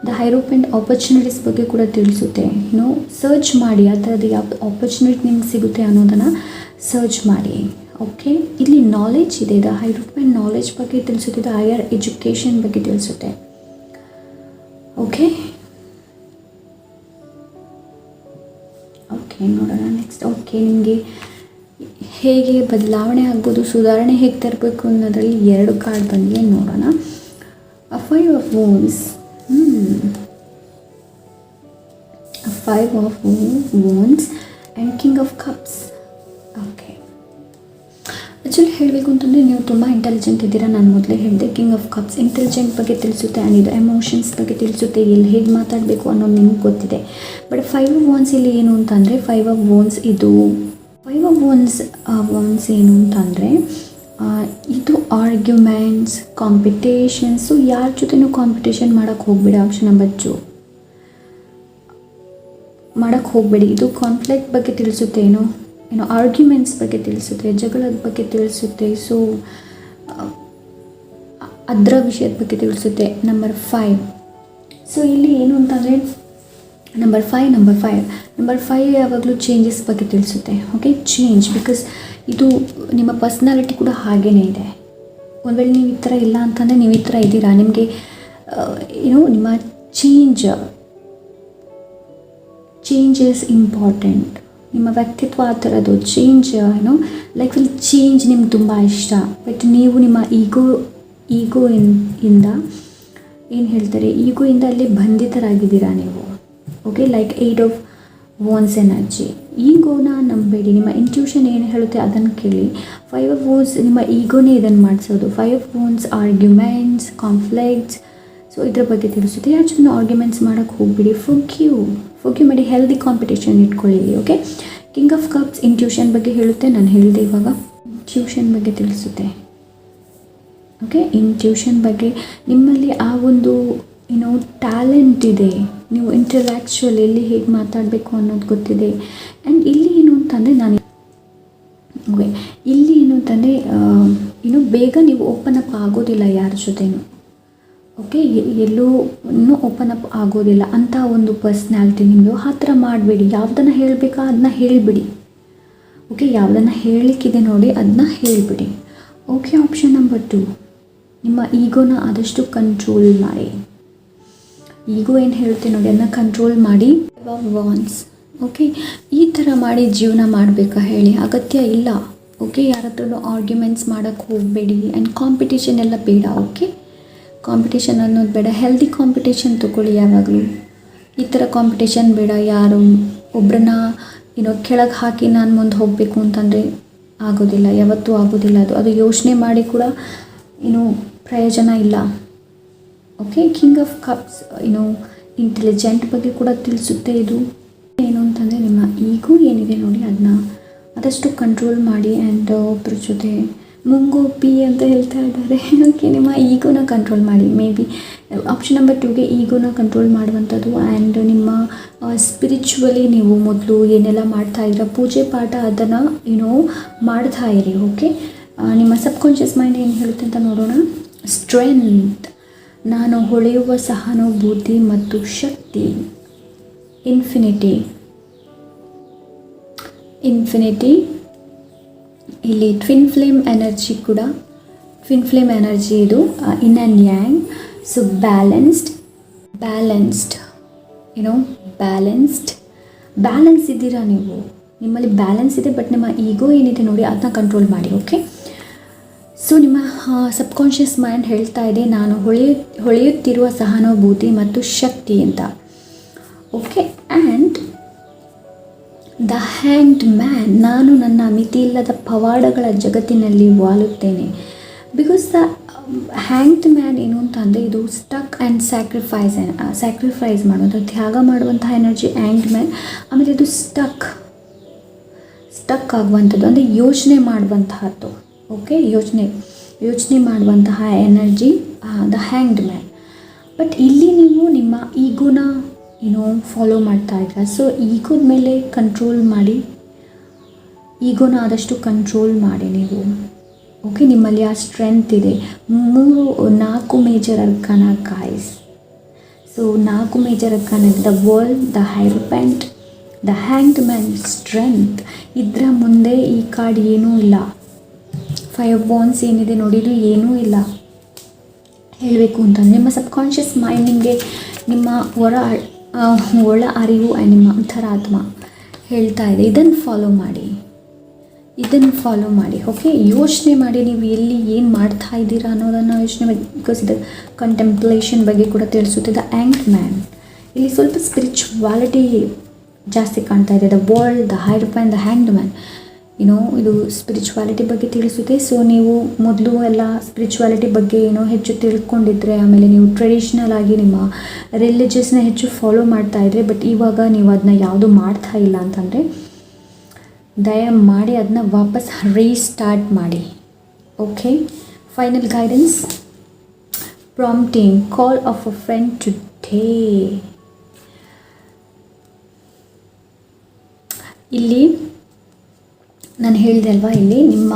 ದ ಹೈರೋಪ್ಯಾನ್ ಆಪರ್ಚುನಿಟೀಸ್ ಬಗ್ಗೆ ಕೂಡ ತಿಳಿಸುತ್ತೆ. ಸರ್ಚ್ ಮಾಡಿ, ಆ ಥರದ್ದು ಯಾವ ಆಪರ್ಚುನಿಟಿ ನಿಮ್ಗೆ ಸಿಗುತ್ತೆ ಅನ್ನೋದನ್ನು ಸರ್ಚ್ ಮಾಡಿ. ಓಕೆ, ಇಲ್ಲಿ ನಾಲೆಡ್ಜ್ ಇದೆ. ದ ಹೈರೋಪ್ಯಾನ್ ನಾಲೆಡ್ಜ್ ಬಗ್ಗೆ ತಿಳಿಸುತ್ತೆ, ದ ಹೈಯರ್ ಎಜುಕೇಷನ್ ಬಗ್ಗೆ ತಿಳಿಸುತ್ತೆ. ಓಕೆ, ನೋಡೋಣ ನೆಕ್ಸ್ಟ್. ಓಕೆ, ನಿಮಗೆ ಹೇಗೆ ಬದಲಾವಣೆ ಆಗ್ಬೋದು, ಸುಧಾರಣೆ ಹೇಗೆ ತರಬೇಕು ಅನ್ನೋದರಲ್ಲಿ 2 ಕಾರ್ಡ್ ಬಂದಿದೆ, ನೋಡೋಣ. 5 of wands, 5 of wands and king of cups. Okay, actually ಹೇಳಬೇಕು ಅಂತಂದರೆ ನೀವು ತುಂಬ ಇಂಟೆಲಿಜೆಂಟ್ ಇದ್ದೀರಾ. ನಾನು ಮೊದಲೇ ಹೇಳಿದೆ, ಕಿಂಗ್ ಆಫ್ ಕಪ್ಸ್ ಇಂಟೆಲಿಜೆಂಟ್ ಬಗ್ಗೆ ತಿಳಿಸುತ್ತೆ. ಆ್ಯಂಡ್ ಇದು ಎಮೋಷನ್ಸ್ ಬಗ್ಗೆ ತಿಳಿಸುತ್ತೆ, ಎಲ್ಲಿ ಹೇಗೆ ಮಾತಾಡಬೇಕು ಅನ್ನೋದು ನಿಮ್ಗೆ ಗೊತ್ತಿದೆ. ಬಟ್ 5 ಆಫ್ ವಾಂಡ್ಸ್ ಇಲ್ಲಿ ಏನು ಅಂತಂದರೆ, 5 ಆಫ್ ವಾಂಡ್ಸ್ ಇದು 5 ಆಫ್ ವಾಂಡ್ಸ್ ಏನು ಅಂತಂದರೆ, ಇದು ಆರ್ಗ್ಯುಮೆಂಟ್ಸ್, ಕಾಂಪಿಟೇಷನ್ಸು. ಯಾರ ಜೊತೆನೂ ಕಾಂಪಿಟೇಷನ್ ಮಾಡೋಕ್ಕೆ ಹೋಗಬೇಡಿ. ಆಪ್ಷನ್ ನಂಬರ್ 2 ಮಾಡೋಕ್ಕೆ ಹೋಗಬೇಡಿ. ಇದು ಕಾನ್ಫ್ಲಿಕ್ಟ್ ಬಗ್ಗೆ ತಿಳಿಸುತ್ತೆ, ಆರ್ಗ್ಯುಮೆಂಟ್ಸ್ ಬಗ್ಗೆ ತಿಳಿಸುತ್ತೆ, ಜಗಳದ ಬಗ್ಗೆ ತಿಳಿಸುತ್ತೆ. ಸೊ ಅದರ ವಿಷಯದ ಬಗ್ಗೆ ತಿಳಿಸುತ್ತೆ. ನಂಬರ್ 5. ಸೊ ಇಲ್ಲಿ ಏನು ಅಂತಂದರೆ, ನಂಬರ್ 5 ಯಾವಾಗಲೂ ಚೇಂಜಸ್ ಬಗ್ಗೆ ತಿಳಿಸುತ್ತೆ. ಓಕೆ, ಚೇಂಜ್, ಬಿಕಾಸ್ ಇದು ನಿಮ್ಮ ಪರ್ಸ್ನಾಲಿಟಿ ಕೂಡ ಹಾಗೇ ಇದೆ. ಒಂದು ವೇಳೆ ನೀವು ಈ ಥರ ಇಲ್ಲ ಅಂತಂದರೆ, ನೀವು ಈ ಥರ ಇದ್ದೀರಾ, ನಿಮಗೆ ನಿಮ್ಮ ಚೇಂಜ್ ಈಸ್ ಇಂಪಾರ್ಟೆಂಟ್. ನಿಮ್ಮ ವ್ಯಕ್ತಿತ್ವ ಆ ಥರದ್ದು ಚೇಂಜ್ ಲೈಫಲ್ಲಿ ಚೇಂಜ್ ನಿಮ್ಗೆ ತುಂಬ ಇಷ್ಟ. ಬಟ್ ನೀವು ನಿಮ್ಮ ಇಂದ ಏನು ಹೇಳ್ತಾರೆ, ಈಗೋಯಿಂದ ಅಲ್ಲಿ ಬಂಧಿತರಾಗಿದ್ದೀರಾ ನೀವು. Okay, like 8 of wands energy. ಈಗೋನ ನಂಬೇಡಿ, ನಿಮ್ಮ ಇಂಟ್ಯೂಷನ್ ಏನು ಹೇಳುತ್ತೆ ಅದನ್ನು ಕೇಳಿ. 5 ಆಫ್ ವಾನ್ಸ್ ನಿಮ್ಮ ಈಗೋನೇ ಇದನ್ನು ಮಾಡಿಸೋದು. 5 ಆಫ್ ವಾನ್ಸ್ ಆರ್ಗ್ಯುಮೆಂಟ್ಸ್, ಕಾನ್ಫ್ಲಿಕ್ಟ್ಸ್. ಸೊ ಇದ್ರ ಬಗ್ಗೆ ತಿಳಿಸುತ್ತೆ. ಯಾರು ಜೊತೆ ಆರ್ಗ್ಯುಮೆಂಟ್ಸ್ ಮಾಡೋಕ್ಕೆ ಹೋಗ್ಬಿಡಿ. ಫೊಗ್ಯೂ ಮಾಡಿ, ಹೆಲ್ದಿ ಕಾಂಪಿಟೇಷನ್ ಇಟ್ಕೊಳ್ಳಿ. Okay, king of cups intuition ಬಗ್ಗೆ ಹೇಳುತ್ತೆ, ನಾನು ಹೇಳಿದೆ ಇವಾಗ. ಇಂಟ್ಯೂಷನ್ ಬಗ್ಗೆ ತಿಳಿಸುತ್ತೆ. ಓಕೆ, ಇಂಟ್ಯೂಷನ್ ಬಗ್ಗೆ ನಿಮ್ಮಲ್ಲಿ ಆ ಒಂದು ಟ್ಯಾಲೆಂಟ್ ಇದೆ. ನೀವು ಇಂಟರ್ಯಾಕ್ಚುವಲ್ ಎಲ್ಲಿ ಹೇಗೆ ಮಾತಾಡಬೇಕು ಅನ್ನೋದು ಗೊತ್ತಿದೆ. ಆ್ಯಂಡ್ ಇಲ್ಲಿ ಏನು ಅಂತಂದರೆ ಬೇಗ ನೀವು ಓಪನ್ ಅಪ್ ಆಗೋದಿಲ್ಲ ಯಾರ ಜೊತೆನೂ. ಓಕೆ, ಎಲ್ಲೂ ಓಪನ್ ಅಪ್ ಆಗೋದಿಲ್ಲ ಅಂತ ಒಂದು ಪರ್ಸ್ನಾಲಿಟಿ ನಿಮ್ಮದು. ಆ ಥರ ಮಾಡಬೇಡಿ. ಯಾವುದನ್ನು ಹೇಳಬೇಕಾ ಅದನ್ನ ಹೇಳಿಬಿಡಿ. ಓಕೆ, ಯಾವುದನ್ನು ಹೇಳಲಿಕ್ಕಿದೆ ನೋಡಿ ಅದನ್ನ ಹೇಳಿಬಿಡಿ. ಓಕೆ, ಆಪ್ಷನ್ ನಂಬರ್ 2, ನಿಮ್ಮ ಈಗೋನ ಆದಷ್ಟು ಕಂಟ್ರೋಲ್ ಮಾಡಿ. ಈಗೋ ಏನು ಹೇಳುತ್ತೆ ನೋಡಿ ಅದನ್ನ ಕಂಟ್ರೋಲ್ ಮಾಡಿ. ವಾನ್ಸ್. ಓಕೆ, ಈ ಥರ ಮಾಡಿ ಜೀವನ ಮಾಡಬೇಕಾ ಹೇಳಿ? ಅಗತ್ಯ ಇಲ್ಲ. ಓಕೆ, ಯಾರ ಹತ್ರನೂ ಆರ್ಗ್ಯುಮೆಂಟ್ಸ್ ಮಾಡೋಕ್ಕೆ ಹೋಗಬೇಡಿ. ಆ್ಯಂಡ್ ಕಾಂಪಿಟೇಷನ್ ಎಲ್ಲ ಬೇಡ. ಓಕೆ, ಕಾಂಪಿಟೇಷನ್ ಅನ್ನೋದು ಬೇಡ. ಹೆಲ್ದಿ ಕಾಂಪಿಟೇಷನ್ ತೊಗೊಳ್ಳಿ ಯಾವಾಗಲೂ. ಈ ಥರ ಕಾಂಪಿಟೇಷನ್ ಬೇಡ. ಯಾರು ಒಬ್ಬರನ್ನ ಕೆಳಗೆ ಹಾಕಿ ನಾನು ಮುಂದೆ ಹೋಗಬೇಕು ಅಂತಂದರೆ ಆಗೋದಿಲ್ಲ, ಯಾವತ್ತೂ ಆಗೋದಿಲ್ಲ. ಅದು ಯೋಚನೆ ಮಾಡಿ ಕೂಡ ಪ್ರಯೋಜನ ಇಲ್ಲ. Okay, king of cups intelligent ಬಗ್ಗೆ ಕೂಡ ತಿಳಿಸುತ್ತೆ. ಇದು ಏನು ಅಂತಂದರೆ ನಿಮ್ಮ ಈಗೋ ಏನಿದೆ ನೋಡಿ ಅದನ್ನ ಆದಷ್ಟು ಕಂಟ್ರೋಲ್ ಮಾಡಿ. ಆ್ಯಂಡ್ ಒಬ್ಬರ ಜೊತೆ ಮುಂಗೋಪಿ ಅಂತ ಹೇಳ್ತಾ ಇದ್ದಾರೆ. ಓಕೆ, ನಿಮ್ಮ ಈಗೋನ ಕಂಟ್ರೋಲ್ ಮಾಡಿ. ಮೇ ಬಿ ಆಪ್ಷನ್ ನಂಬರ್ 2ಗೆ ಈಗೋನ ಕಂಟ್ರೋಲ್ ಮಾಡುವಂಥದ್ದು. ಆ್ಯಂಡ್ ನಿಮ್ಮ ಸ್ಪಿರಿಚುವಲಿ ನೀವು ಮೊದಲು ಏನೆಲ್ಲ ಮಾಡ್ತಾಯಿದ್ದೀರ, ಪೂಜೆ ಪಾಠ ಅದನ್ನು ಮಾಡ್ತಾ ಇರಿ. ಓಕೆ, ನಿಮ್ಮ ಸಬ್ಕಾನ್ಷಿಯಸ್ ಮೈಂಡ್ ಏನು ಹೇಳುತ್ತೆ ಅಂತ ನೋಡೋಣ. ಸ್ಟ್ರೆಂತ್, ನಾನು ಹೊಳೆಯುವ ಸಹಾನುಭೂತಿ ಮತ್ತು ಶಕ್ತಿ. ಇನ್ಫಿನಿಟಿ. ಇಲ್ಲಿ ಟ್ವಿನ್ ಫ್ಲೇಮ್ ಎನರ್ಜಿ ಕೂಡ, ಟ್ವಿನ್ ಫ್ಲೇಮ್ ಎನರ್ಜಿ ಇದು yin and yang. So balanced balance ಇದ್ದೀರಾ ನೀವು. ನಿಮ್ಮಲ್ಲಿ ಬ್ಯಾಲೆನ್ಸ್ ಇದೆ. ಬಟ್ ನಿಮ್ಮ ಈಗೋ ಏನಿದೆ ನೋಡಿ ಅದನ್ನ ಕಂಟ್ರೋಲ್ ಮಾಡಿ. ಓಕೆ, ಸೊ ನಿಮ್ಮ ಸಬ್ಕಾನ್ಷಿಯಸ್ ಮೈಂಡ್ ಹೇಳ್ತಾ ಇದೆ ನಾನು ಹೊಳೆಯುತ್ತಿರುವ ಸಹಾನುಭೂತಿ ಮತ್ತು ಶಕ್ತಿ ಅಂತ. Okay, and the hanged man, ನಾನು ನನ್ನ ಮಿತಿಯಿಲ್ಲದ ಪವಾಡಗಳ ಜಗತ್ತಿನಲ್ಲಿ ವಾಲುತ್ತೇನೆ. ಬಿಕಾಸ್ ದ ಹ್ಯಾಂಗ್ಡ್ ಮ್ಯಾನ್ ಏನು ಅಂತ ಅಂದರೆ ಇದು ಸ್ಟಕ್ ಆ್ಯಂಡ್ ಸ್ಯಾಕ್ರಿಫೈಸ್ ಮಾಡೋದು, ತ್ಯಾಗ ಮಾಡುವಂತಹ ಎನರ್ಜಿ ಹ್ಯಾಂಗ್ಡ್ ಮ್ಯಾನ್. ಆಮೇಲೆ ಇದು ಸ್ಟಕ್ ಆಗುವಂಥದ್ದು ಅಂದರೆ ಯೋಚನೆ ಮಾಡುವಂತಹದ್ದು. ಓಕೆ, ಯೋಚನೆ ಮಾಡುವಂತಹ energy the hanged man. But ಇಲ್ಲಿ ನೀವು ನಿಮ್ಮ ಈಗೋನ ಫಾಲೋ ಮಾಡ್ತಾ ಇದ್ದೀರಾ. ಸೊ ಈಗೋದ ಮೇಲೆ ಕಂಟ್ರೋಲ್ ಮಾಡಿ. ಈಗೋನ ಆದಷ್ಟು ಕಂಟ್ರೋಲ್ ಮಾಡಿ ನೀವು. ಓಕೆ, ನಿಮ್ಮಲ್ಲಿ ಆ ಸ್ಟ್ರೆಂತ್ ಇದೆ. 4 major arcana guys. So 4 major arcana, the world, the hierophant, the hanged man, strength. ಇದರ ಮುಂದೆ ಈ ಕಾರ್ಡ್ ಏನೂ ಇಲ್ಲ. 5 ಆಫ್ ವಾನ್ಸ್ ಏನಿದೆ ನೋಡಿ ಇದು ಏನೂ ಇಲ್ಲ ಹೇಳಬೇಕು ಅಂತಂದರೆ. ನಿಮ್ಮ ಸಬ್ಕಾನ್ಷಿಯಸ್ ಮೈಂಡ್ ನಿಮಗೆ ನಿಮ್ಮ ಒಳ ಅರಿವು ನಿಮ್ಮ ಅಂತರಾತ್ಮ ಹೇಳ್ತಾ ಇದೆ ಇದನ್ನು ಫಾಲೋ ಮಾಡಿ. ಓಕೆ, ಯೋಚನೆ ಮಾಡಿ ನೀವು ಎಲ್ಲಿ ಏನು ಮಾಡ್ತಾ ಇದ್ದೀರಾ ಅನ್ನೋದನ್ನು ಯೋಚನೆ ಮಾಡಿ. ಬಿಕಾಸ್ ಇದು ಕಂಟೆಂಪ್ಲೇಷನ್ ಬಗ್ಗೆ ಕೂಡ ತಿಳಿಸುತ್ತೆ. ದ ಹ್ಯಾಂಗ್ಡ್ ಮ್ಯಾನ್ ಇಲ್ಲಿ ಸ್ವಲ್ಪ ಸ್ಪಿರಿಚುವಾಲಿಟಿ ಜಾಸ್ತಿ ಕಾಣ್ತಾ ಇದೆ. The world, the hierophant, the hanged man ಇದು ಸ್ಪಿರಿಚುವಾಲಿಟಿ ಬಗ್ಗೆ ತಿಳಿಸುತ್ತೆ. ಸೊ ನೀವು ಮೊದಲು ಎಲ್ಲ ಸ್ಪಿರಿಚುವಾಲಿಟಿ ಬಗ್ಗೆ ಹೆಚ್ಚು ತಿಳ್ಕೊಂಡಿದ್ರೆ, ಆಮೇಲೆ ನೀವು ಟ್ರೆಡಿಷ್ನಲ್ ಆಗಿ ನಿಮ್ಮ ರಿಲಿಜಿಯಸ್ನ ಹೆಚ್ಚು ಫಾಲೋ ಮಾಡ್ತಾ ಇದ್ರೆ, ಬಟ್ ಇವಾಗ ನೀವು ಅದನ್ನ ಯಾವುದು ಮಾಡ್ತಾ ಇಲ್ಲ ಅಂತಂದರೆ ದಯಮಾಡಿ ಅದನ್ನ ವಾಪಸ್ ರೀಸ್ಟಾರ್ಟ್ ಮಾಡಿ. Okay, final guidance, prompting, Call of a friend today. ಇಲ್ಲಿ ನಾನು ಹೇಳಿದೆ ಅಲ್ವಾ, ಇಲ್ಲಿ ನಿಮ್ಮ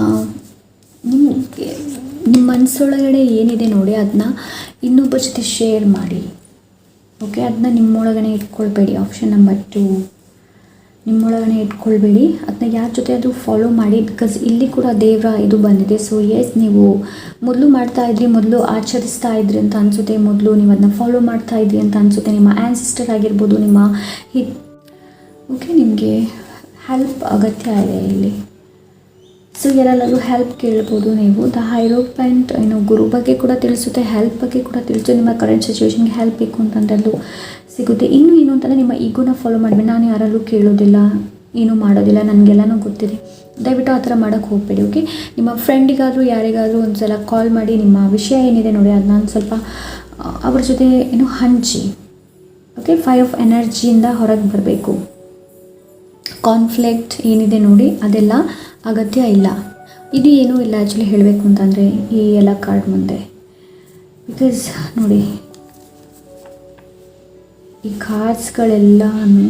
ಮನಸ್ಸೊಳಗಡೆ ಏನಿದೆ ನೋಡಿ ಅದನ್ನ ಇನ್ನೊಬ್ಬರ ಜೊತೆ ಶೇರ್ ಮಾಡಿ. ಓಕೆ, ಅದನ್ನ ನಿಮ್ಮೊಳಗಡೆ ಇಟ್ಕೊಳ್ಬೇಡಿ. Option number 2. ನಿಮ್ಮೊಳಗನೆ ಇಟ್ಕೊಳ್ಬೇಡಿ. ಅದನ್ನ ಯಾರ ಜೊತೆ ಆದರೂ ಫಾಲೋ ಮಾಡಿ, ಬಿಕಾಸ್ ಇಲ್ಲಿ ಕೂಡ ದೇವರ ಇದು ಬಂದಿದೆ. ಸೊ ಎಸ್, ನೀವು ಮೊದಲು ಮಾಡ್ತಾಯಿದ್ರಿ, ಮೊದಲು ಆಚರಿಸ್ತಾ ಇದ್ರಿ ಅಂತ ಅನಿಸುತ್ತೆ, ಮೊದಲು ನೀವು ಅದನ್ನ ಫಾಲೋ ಮಾಡ್ತಾ ಇದ್ರಿ ಅಂತ ಅನಿಸುತ್ತೆ. ನಿಮ್ಮ ಆ್ಯನ್ಸಿಸ್ಟರ್ ಆಗಿರ್ಬೋದು, ನಿಮ್ಮ ಓಕೆ, ನಿಮಗೆ ಹೆಲ್ಪ್ ಅಗತ್ಯ ಇದೆ ಇಲ್ಲಿ. ಸೊ ಯಾರೆಲ್ಲರೂ ಹೆಲ್ಪ್ ಕೇಳ್ಬೋದು ನೀವು. ದ ಹೈರೋಪ್ಯಾಂಟ್ ಏನು ಗುರು ಬಗ್ಗೆ ಕೂಡ ತಿಳಿಸುತ್ತೆ, ಹೆಲ್ಪ್ ಬಗ್ಗೆ ಕೂಡ ತಿಳಿಸುತ್ತೆ. ನಿಮ್ಮ ಕರೆಂಟ್ ಸಿಚುವೇಶನ್ಗೆ ಹೆಲ್ಪ್ ಬೇಕು ಅಂತಂದಲ್ಲೂ ಸಿಗುತ್ತೆ. ಇನ್ನೂ ಏನು ಅಂತಂದರೆ, ನಿಮ್ಮ ಈಗೋನ ಫಾಲೋ ಮಾಡಬೇಡಿ. ನಾನು ಯಾರಲ್ಲೂ ಕೇಳೋದಿಲ್ಲ, ಏನೂ ಮಾಡೋದಿಲ್ಲ, ನನಗೆಲ್ಲನೂ ಗೊತ್ತಿದೆ, ದಯವಿಟ್ಟು ಆ ಥರ ಮಾಡೋಕ್ಕೆ ಹೋಗಬೇಡಿ. ಓಕೆ, ನಿಮ್ಮ ಫ್ರೆಂಡಿಗಾದರೂ ಯಾರಿಗಾದರೂ ಒಂದು ಸಲ ಕಾಲ್ ಮಾಡಿ, ನಿಮ್ಮ ವಿಷಯ ಏನಿದೆ ನೋಡಿ ಅದನ್ನ ಒಂದು ಸ್ವಲ್ಪ ಅವ್ರ ಜೊತೆ ಏನು ಹಂಚಿ. ಓಕೆ, 5 ಆಫ್ ಎನರ್ಜಿಯಿಂದ ಹೊರಗೆ ಬರಬೇಕು. ಕಾನ್ಫ್ಲಿಕ್ಟ್ ಏನಿದೆ ನೋಡಿ ಅದೆಲ್ಲ ಅಗತ್ಯ ಇಲ್ಲ. ಇದು ಏನೂ ಇಲ್ಲ ಆ್ಯಕ್ಚುಲಿ ಹೇಳಬೇಕು ಅಂತಂದರೆ ಈ ಎಲ್ಲ ಕಾರ್ಡ್ ಮುಂದೆ. ಬಿಕಾಸ್ ನೋಡಿ, ಈ ಕಾರ್ಡ್ಸ್ಗಳೆಲ್ಲನೂ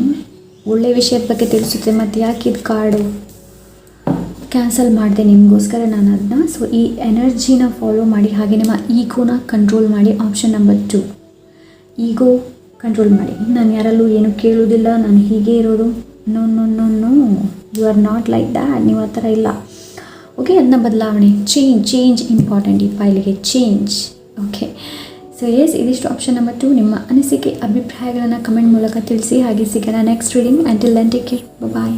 ಒಳ್ಳೆ ವಿಷಯದ ಬಗ್ಗೆ ತಿಳಿಸುತ್ತೆ. ಮತ್ತು ಯಾಕೆ ಇದು ಕಾರ್ಡು ಕ್ಯಾನ್ಸಲ್ ಮಾಡಿದೆ ನಿಮಗೋಸ್ಕರ ನಾನು ಅದನ್ನ. ಸೊ ಈ ಎನರ್ಜಿನ ಫಾಲೋ ಮಾಡಿ, ಹಾಗೆ ನಿಮ್ಮ ಈಗೋನ ಕಂಟ್ರೋಲ್ ಮಾಡಿ. ಆಪ್ಷನ್ ನಂಬರ್ 2, ಈಗೋ ಕಂಟ್ರೋಲ್ ಮಾಡಿ. ನಾನು ಯಾರಲ್ಲೂ ಏನು ಕೇಳೋದಿಲ್ಲ, ನಾನು ಹೀಗೆ ಇರೋದು. No no no no, you are not like that. ನೀವು ಆ ಥರ ಇಲ್ಲ. ಓಕೆ, ಅದನ್ನ ಬದಲಾವಣೆ, ಚೇಂಜ್ ಇಂಪಾರ್ಟೆಂಟ್ ಈ ಫೈಲಿಗೆ, ಚೇಂಜ್. ಓಕೆ, ಸೊ ಎಸ್, ಇದಿಷ್ಟು ಆಪ್ಷನ್ ನಂಬರ್ 2. ನಿಮ್ಮ ಅನಿಸಿಕೆ ಅಭಿಪ್ರಾಯಗಳನ್ನು ಕಮೆಂಟ್ ಮೂಲಕ ತಿಳಿಸಿ. ಹಾಗೆ ಸಿಗೋಣ next reading. Until then take care, ಬಾಯ್.